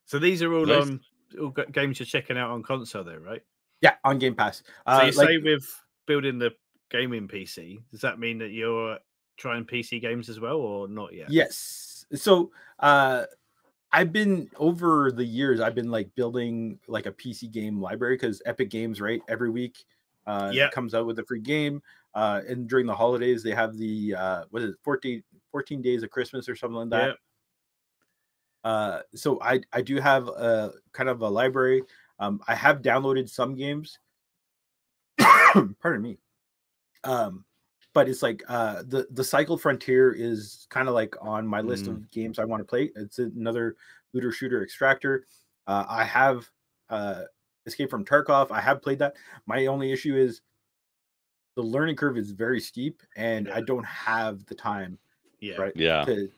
So these are all Nice. all games you're checking out on console, though, right? Yeah, on Game Pass. So you say with building the gaming PC, does that mean that you're trying PC games as well, or not yet? Yes. So I've been over the years, I've been like building like a PC game library, because Epic Games, right, every week comes out with a free game. And during the holidays, they have the what is it, 14 days of Christmas or something like that. So I do have a kind of a library. I have downloaded some games. Pardon me. But it's like the Cycle Frontier is kind of like on my list of games I want to play. It's another looter shooter extractor. I have Escape from Tarkov. I have played that. My only issue is the learning curve is very steep, and I don't have the time to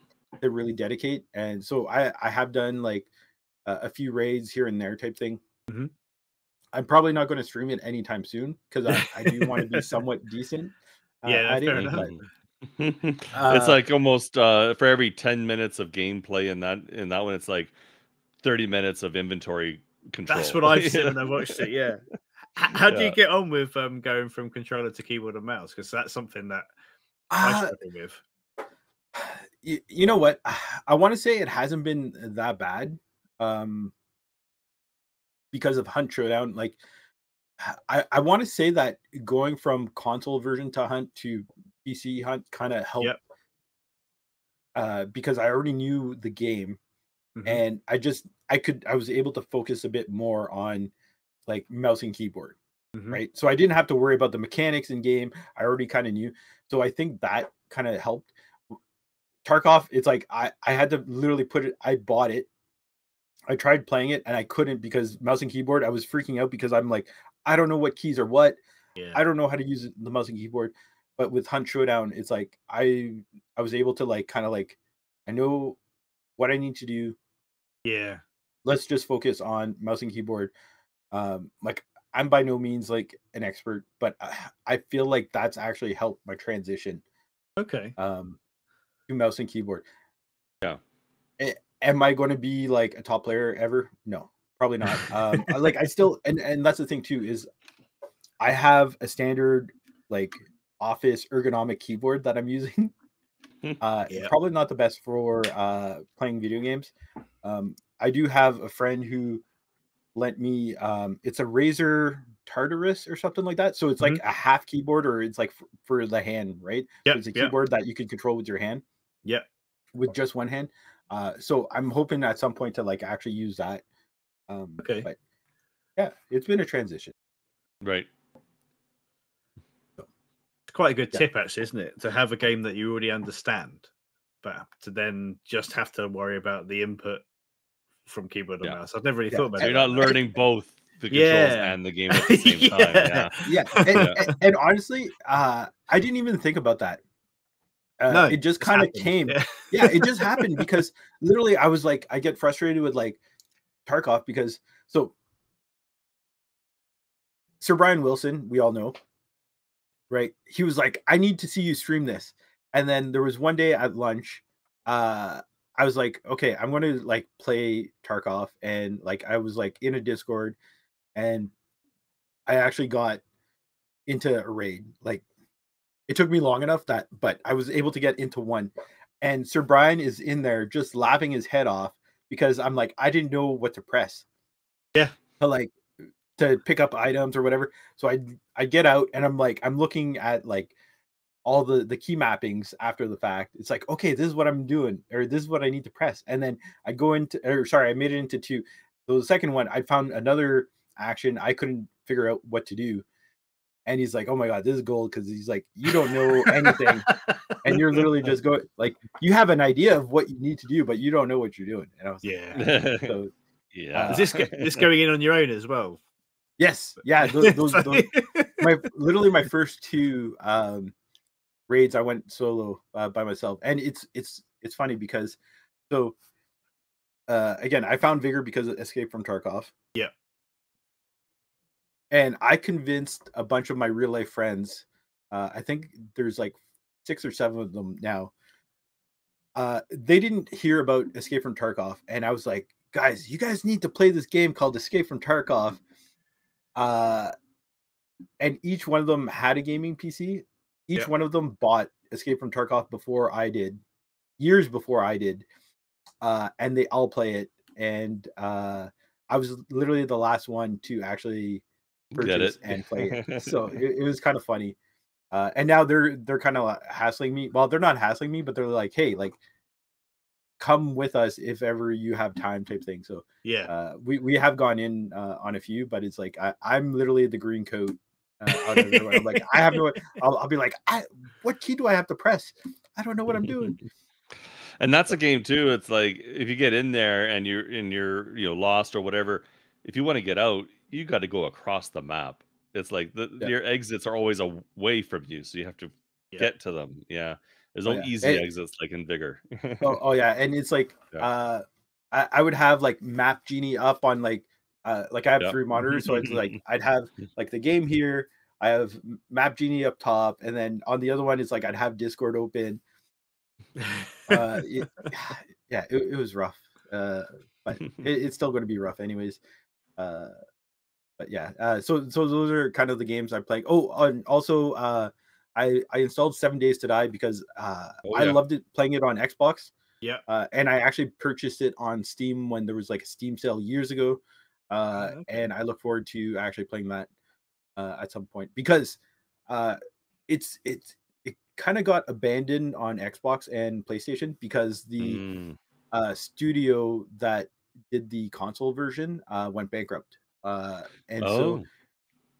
really dedicate. And so I have done like a few raids here and there type thing. I'm probably not going to stream it anytime soon, because I do want to be somewhat decent. Fair enough. It's like almost for every 10 minutes of gameplay in that one, it's like 30 minutes of inventory control. That's what I've seen when I watched it. Yeah. How do you get on with going from controller to keyboard and mouse? Because that's something that I struggle with. You know what? I want to say it hasn't been that bad, because of Hunt Showdown. Like I want to say that going from console version to Hunt to PC Hunt kind of helped, because I already knew the game, and I was able to focus a bit more on like mouse and keyboard, right? So I didn't have to worry about the mechanics in game. I already kind of knew. So I think that kind of helped. Tarkov, it's like I had to literally I bought it. I tried playing it and I couldn't, because mouse and keyboard, I was freaking out because I'm like, I don't know what keys are what. I don't know how to use the mouse and keyboard. but with Hunt Showdown, it's like I was able to like kind of like I know what I need to do. Yeah. Let's just focus on mouse and keyboard. Like I'm by no means like an expert, but I feel like that's actually helped my transition. Okay. To mouse and keyboard. Yeah. Am I going to be like a top player ever? No, probably not. Like I still, and that's the thing too, is I have a standard like office ergonomic keyboard that I'm using. It's probably not the best for playing video games. I do have a friend who lent me it's a Razer Tartarus or something like that. So it's like a half keyboard, or it's like for the hand, right? Yeah, so it's a keyboard that you can control with your hand. Yeah. With just one hand. So I'm hoping at some point to like actually use that. Okay. But yeah, it's been a transition. Right. It's quite a good tip, actually, isn't it? To have a game that you already understand, but to then just have to worry about the input from keyboard and mouse. I've never really thought about it. You're not learning both the controls and the game at the same time. Yeah. And honestly, I didn't even think about that. No, it just kind of came. Yeah, it just happened because literally I was like, I get frustrated with like Tarkov because so Sir Brian Wilson, we all know, right? He was like, I need to see you stream this. And then there was one day at lunch, I was like, okay, I'm going to like play Tarkov. And like, I was like in a Discord and I actually got into a raid. Like, it took me long enough but I was able to get into one. And Sir Brian is in there just laughing his head off because I'm like, I didn't know what to press. Yeah. To pick up items or whatever. So I get out and I'm like, I'm looking at like all the key mappings after the fact. It's like, okay, this is what I'm doing, or this is what I need to press. And then I go into, or sorry, I made it into 2. So the second one, I found another action. I couldn't figure out what to do. And he's like, oh my God, this is gold. Cause he's like, you don't know anything. And you're literally just going like, you have an idea of what you need to do, but you don't know what you're doing. And I was like, so yeah. Is this going in on your own as well? Yes. Yeah. Those my first 2 raids, I went solo by myself. And it's funny because so again, I found Vigor because of Escape from Tarkov. Yeah. And I convinced a bunch of my real life friends. I think there's like 6 or 7 of them now. They didn't hear about Escape from Tarkov. And I was like, guys, you guys need to play this game called Escape from Tarkov. And each one of them had a gaming PC. Each one of them bought Escape from Tarkov before I did, years before I did. And they all play it. And I was literally the last one to actually purchase and play it. So it was kind of funny. And now they're kind of hassling me. Well, they're not hassling me, but they're like, hey, like, come with us if ever you have time type thing. So we have gone in on a few, but it's like I'm literally the green coat out of everyone. I'm like, I have no, I'll be like, what key do I have to press? I don't know what I'm doing. And that's a game too. It's like if you get in there and you're lost or whatever, if you want to get out, you got to go across the map. It's like your exits are always away from you, so you have to get to them. Yeah, there's no easy exits like in Vigor. oh yeah, and it's like I would have like Map Genie up on like I have 3 monitors, so it's like I'd have like the game here, I have Map Genie up top, and then on the other one it's like I'd have Discord open. It was rough, but it's still going to be rough anyways. But yeah, so those are kind of the games I'm playing. Oh, and also I installed 7 Days to Die because I loved it playing it on Xbox. Yeah. And I actually purchased it on Steam when there was like a Steam sale years ago. And I look forward to actually playing that at some point because it kind of got abandoned on Xbox and PlayStation because the studio that did the console version went bankrupt. So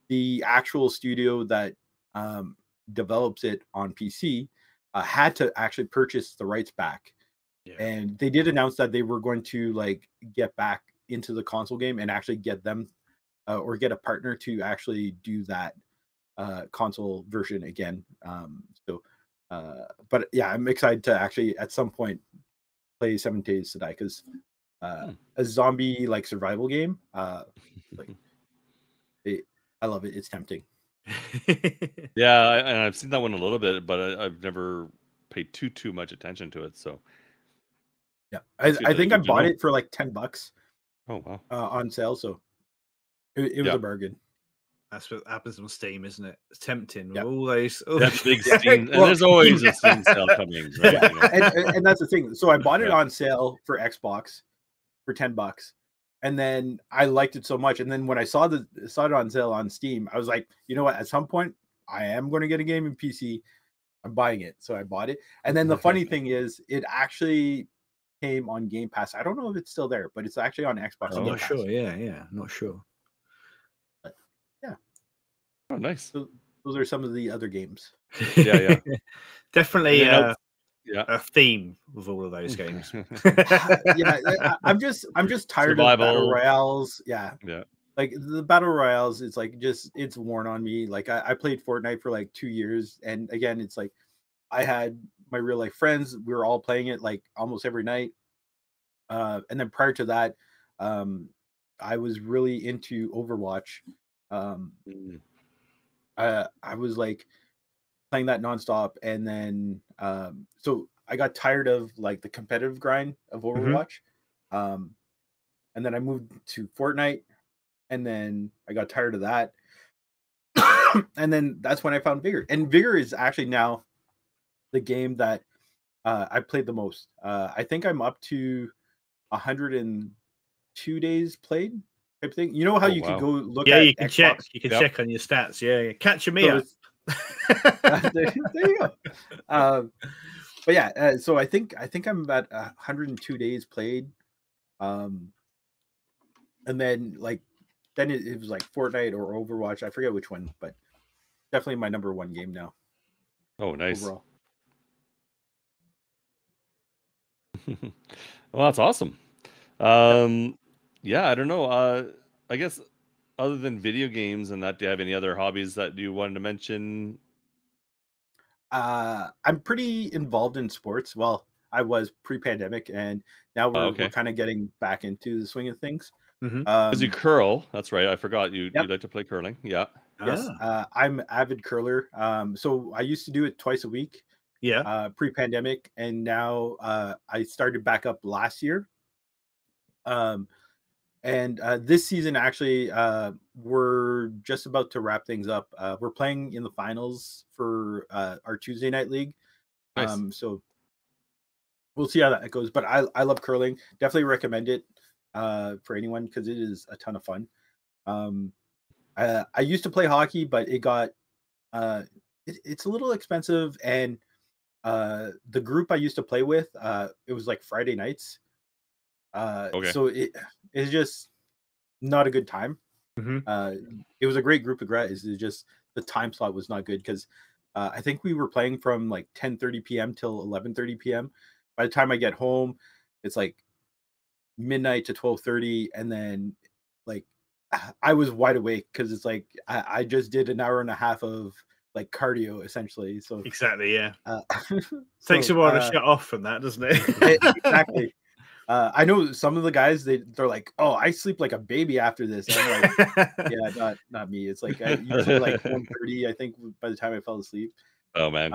the actual studio that develops it on PC had to actually purchase the rights back. And they did announce that they were going to like get back into the console game and actually get them or get a partner to actually do that console version again. But yeah, I'm excited to actually at some point play 7 Days to Die, because a zombie like survival game, like I love it. It's tempting. Yeah, and I've seen that one a little bit, but I've never paid too much attention to it. So yeah, I think I bought it for like $10 Oh wow. on sale, so it was a bargain. That's what happens on Steam, isn't it? It's tempting. Yeah. All those big Steam, and there's always a Steam sale coming, right? Yeah. And that's the thing. So I bought it on sale for Xbox for $10, and then I liked it so much. And then when I saw it on sale on Steam, I was like, you know what? At some point, I am going to get a gaming PC. I'm buying it, so I bought it. And then the funny thing is, it actually came on Game Pass. I don't know if it's still there, but it's actually on Xbox. I'm not sure. Yeah, not sure. But, yeah. Oh, nice. So those are some of the other games. Yeah. Definitely a theme with all of those games. Yeah, I'm just tired of battle royales. Yeah. Like the battle royales, it's like it's worn on me. Like I played Fortnite for like 2 years, and again, it's like I had my real life friends. We were all playing it like almost every night. And then prior to that, I was really into Overwatch. I was like playing that nonstop, and then so I got tired of like the competitive grind of Overwatch. And then I moved to Fortnite, and then I got tired of that. And then that's when I found Vigor. And Vigor is actually now the game that I played the most. I think I'm up to 102 days played type thing. You know how you can go look at you can Xbox? Check. You can check on your stats. Yeah. Catch me up. There you go. But yeah, so I think I'm about 102 days played. And then it was like Fortnite or Overwatch. I forget which one, but definitely my number one game now. Oh, nice. Overall. Well, that's awesome. Yeah, I don't know. I guess other than video games and that, do you have any other hobbies that you wanted to mention? I'm pretty involved in sports. Well, I was pre-pandemic, and now we're kind of getting back into the swing of things. Because you curl, that's right. I forgot you like to play curling. Yeah. Yes, I'm an avid curler. So I used to do it twice a week. Yeah. Pre-pandemic, and now I started back up last year. And this season, actually, we're just about to wrap things up. We're playing in the finals for our Tuesday night league. Nice. So we'll see how that goes. But I love curling. Definitely recommend it for anyone, because it is a ton of fun. I used to play hockey, but it got it's a little expensive, and the group I used to play with, it was like Friday nights. So it's just not a good time. It was a great group of guys. It's just the time slot was not good, because I think we were playing from like 10:30 p.m. till 11:30 p.m. By the time I get home, it's like midnight to 12:30, and then like I was wide awake, because it's like I just did an hour and a half of like cardio essentially. So exactly, yeah. Takes a while to shut off from that, doesn't it? Exactly. I know some of the guys, they're like, "Oh, I sleep like a baby after this." And I'm like, "Yeah, not me." It's like usually like 1:30, I think, by the time I fell asleep. Oh man.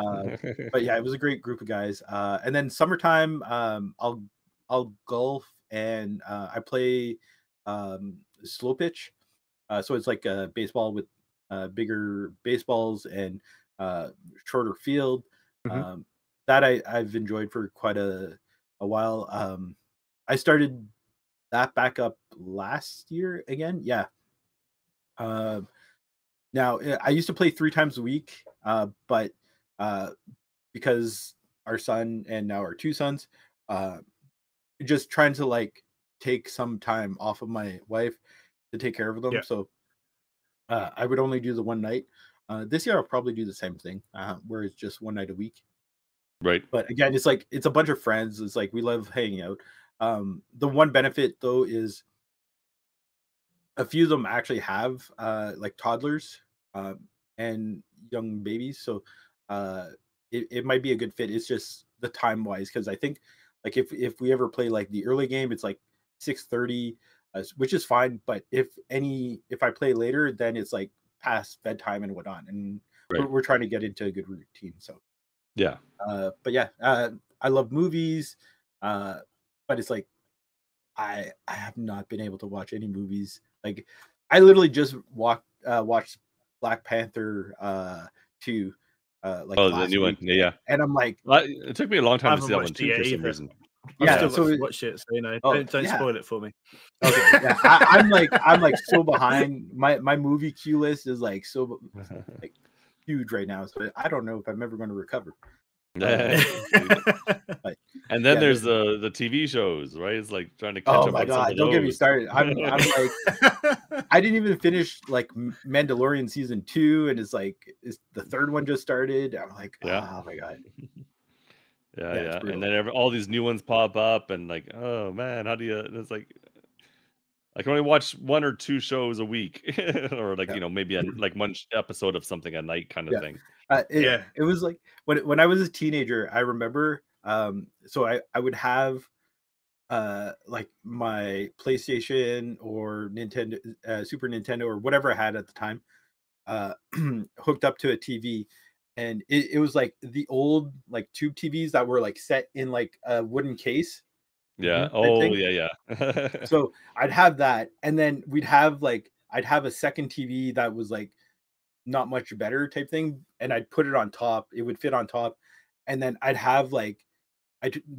But yeah, it was a great group of guys. And then summertime, I'll golf, and I play slow pitch. So it's like a baseball with bigger baseballs and shorter field. That I've enjoyed for quite a while. I started that back up last year again. Yeah. Now I used to play 3 times a week, but because our son and now our 2 sons, just trying to like take some time off of my wife to take care of them. So I would only do the one night. This year I'll probably do the same thing, where it's just one night a week. Right. But again, it's like it's a bunch of friends. It's like we love hanging out. The one benefit though is a few of them actually have like toddlers. and young babies. So it might be a good fit. It's just the time wise, because I think like if we ever play like the early game, it's like 6:30, which is fine. But if I play later, then it's like past bedtime and whatnot, and Right. we're trying to get into a good routine. So Yeah. but yeah, I love movies, but it's like I have not been able to watch any movies. Like I literally just watched Black Panther 2 like Oh, the last new one. week, Yeah. and I'm like, It took me a long I time to see haven't that one watched it too yet for some either. reason. I've yeah, still so got to watch it, so don't yeah. spoil it for me. Okay, yeah, I'm like so behind. My movie queue list is like so like huge right now, so I don't know if I'm ever going to recover. But And then yeah, there's the TV shows, right? It's like trying to catch oh up my on some of god, don't get me those. started. I'm like, I didn't even finish like Mandalorian season 2, and it's the third one just started. I'm like, Yeah. oh my god. Yeah, it's yeah. brutal. And then all these new ones pop up, and like, oh man, how do you? It's like I can only watch 1 or 2 shows a week, or like Yeah. maybe like one episode of something a night kind of Yeah. thing. It was like when I was a teenager, I remember so I would have like my PlayStation or Nintendo Super Nintendo or whatever I had at the time hooked up to a TV, and it was like the old like tube TVs that were like set in like a wooden case Yeah. type Oh, thing. yeah. So I'd have that, and then I'd have a second TV that was like not much better type thing, and I'd put it on top. It would fit on top, and then I'd have like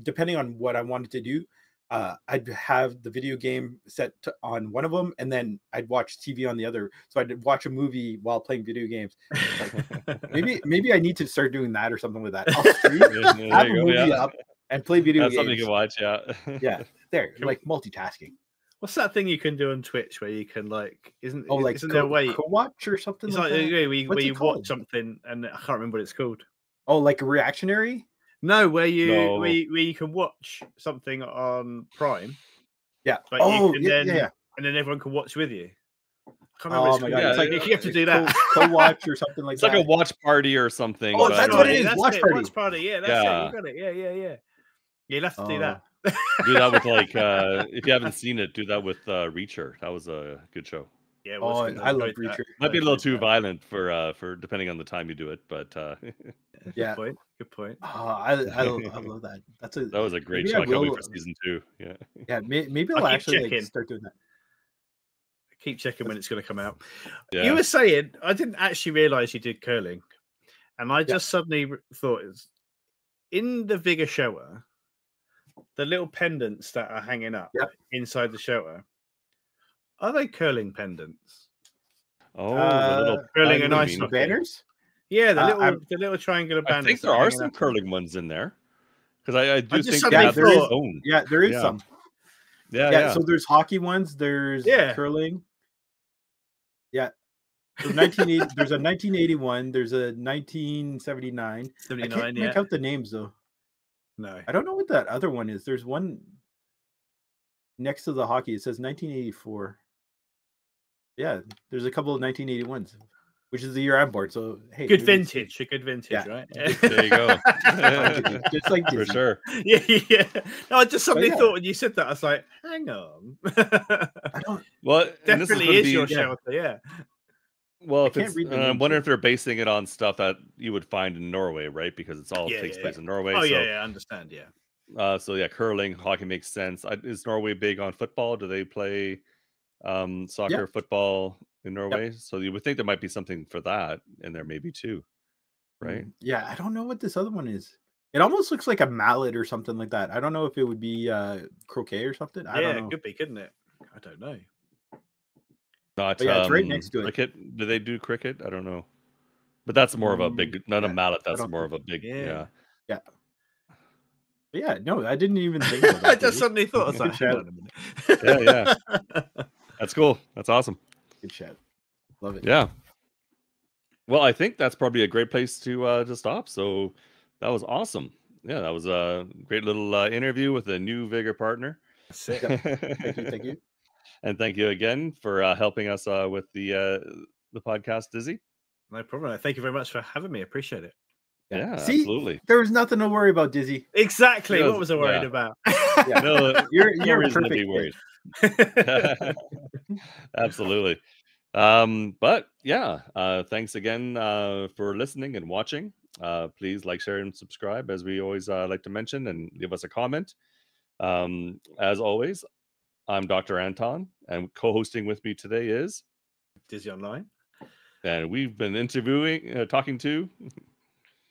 depending on what I wanted to do, I'd have the video game set on one of them, and then I'd watch TV on the other. So I'd watch a movie while playing video games. Like maybe I need to start doing that or something with that. I'll stream, have a movie up, and play video That's games. something you can watch. Yeah. Yeah, there, like multitasking. What's that thing you can do on Twitch where you can like isn't like there a way co-watch or something it's like like that? where What's you it called? watch something and I can't remember what it's called. Oh, like a reactionary? No, where you No. where you can watch something on Prime. Yeah. But yeah. And then everyone can watch with you. I can't remember Oh what my it's god! called. It's like you have to do that. Co-watch or something like It's that. like a watch party or something. Oh, but, that's what it is. That's Watch it. party. Watch party. Yeah, that's it. You got it. Yeah. You'll have to do that. Do that with like if you haven't seen it, do that with Reacher. That was a good show. Yeah. I love Reacher. Might be a little too violent for depending on the time you do it, but yeah. Good point. Oh, I love that. That was a great show. I can't wait for season 2. Yeah. Yeah, maybe I'll actually like, start doing that. Keep checking when it's going to come out. Yeah. You were saying I didn't actually realize you did curling, and I just suddenly thought in the Vigor shower, the little pendants that are hanging up inside the shower, are they curling pendants? Oh, the little curling and ice hockey banners. Yeah, the little triangular banners. I think there are some curling ones in there because I do think there is. Own. Yeah, there is some. Yeah. So there's hockey ones. There's curling. Yeah. So there's a 1981. There's a 1979. 79. I can't make out the names though. No, I don't know what that other one is. There's one next to the hockey. It says 1984. Yeah, there's a couple of 1981s, which is the year I'm born. So hey, good vintage, right? There you go. Just like for sure. Yeah. No, I just suddenly thought when you said that, I was like, hang on. I don't. Well, definitely is your shelter. Yeah. Well, I wonder if they're basing it on stuff that you would find in Norway, right? Because it's all takes place in Norway. Oh, I understand. Yeah. So yeah, curling, hockey makes sense. Is Norway big on football? Do they play soccer, football in Norway? So you would think there might be something for that in there, maybe too, right? Yeah, I don't know what this other one is. It almost looks like a mallet or something like that. I don't know if it would be croquet or something. I don't know. It could be, couldn't it? I don't know. Not it's right next to it. Cricket? Do they do cricket? I don't know. But that's more of a big, not a mallet. That's more of a big, yeah. Yeah, no, I didn't even think of that. I just suddenly thought, I was like, hang on a minute. Yeah. That's cool. That's awesome. Good chat. Love it. Yeah. Well, I think that's probably a great place to stop. So that was awesome. Yeah, that was a great little interview with a new Vigor partner. Thank you. And thank you again for helping us with the podcast, Dizzy. No problem. Thank you very much for having me. Appreciate it. Yeah, See, absolutely. there was nothing to worry about, Dizzy. Exactly. Yes, What was I worried yeah. about? Yeah. No, You're no a reason to perfect be fit. worried. Absolutely. But yeah, thanks again for listening and watching. Please like, share, and subscribe, as we always like to mention, and leave us a comment. As always, I'm Dr. Anton, and co-hosting with me today is DizzyOnline. and we've been talking to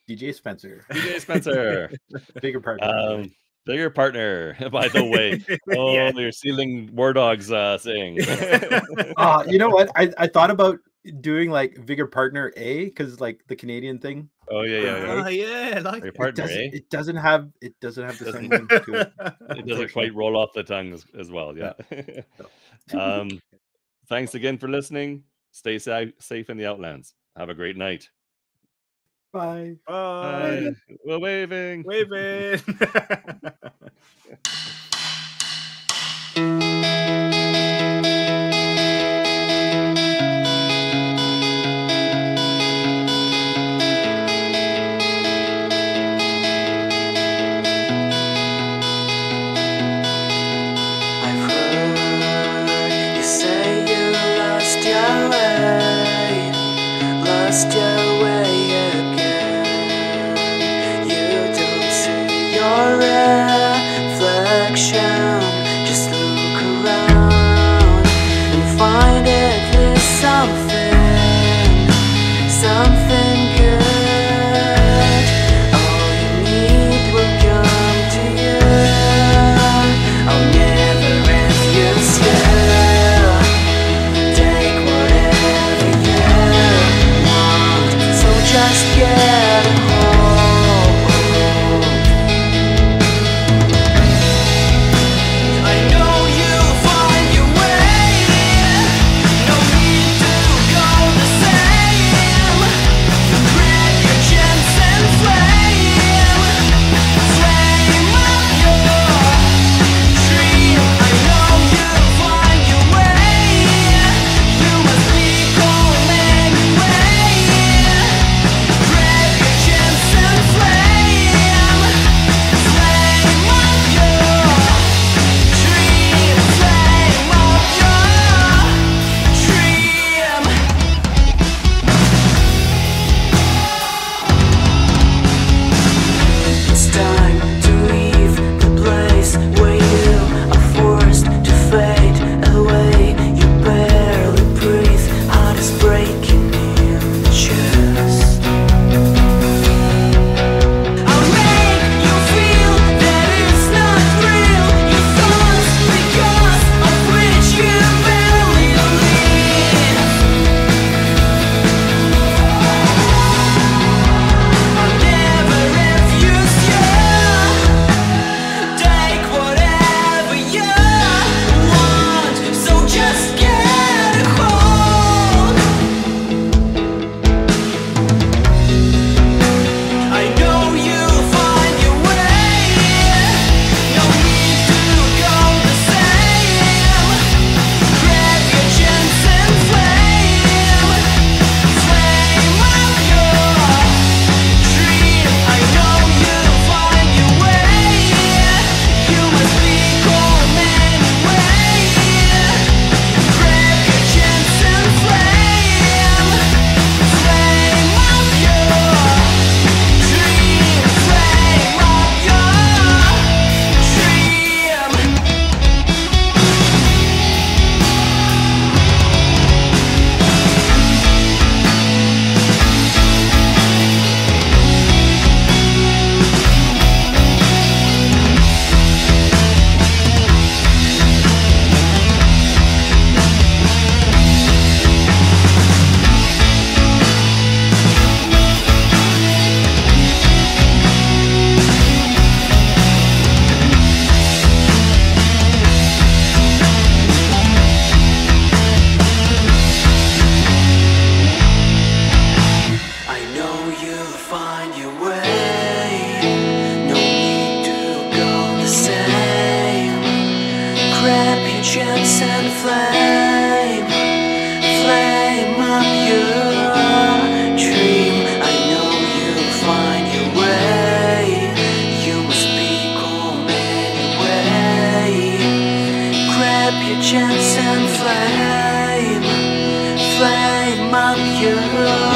DJ Spencer, DJ Spencer, Vigor Partner. Vigor Partner, by the way. Oh, Yeah. you're stealing War Dog's saying. You know what? I thought about doing like Vigor Partner A, because like the Canadian thing. Oh yeah. Yeah, like Your partner, It doesn't have the same ring to it. It doesn't quite roll off the tongue as well. Yeah. Thanks again for listening. Stay safe in the Outlands. Have a great night. Bye. Bye. We're waving. Waving. I've heard you say you lost your way again. You don't see your reflection. Just look around and find at least something good. All you need will come to you. I'll never refuse you. Take whatever you want, so just get a hold. I know you'll find your way. No need to go the same. Grab your chance and flame up your dream. I know you'll find your way. You must be calm anyway. Grab your chance and flame up your dream. Flame up your dream. It's time to leave the place where you are forced to fade away. You barely breathe, heart is breaking in the chest. I'll make you feel that it's not real. Your thoughts because of which you barely live. I'll never refuse you. Take whatever you want, so just get a hold. I know you'll find your way. No need to go the same. Grab your chance and flame up your dream. I know you'll find your way. You must be calm anyway. Grab your chance and flame up your dream. Flame up your dream. I know you'll find your way. No need to go the same. Grab your chance and flame up your patience and flame up your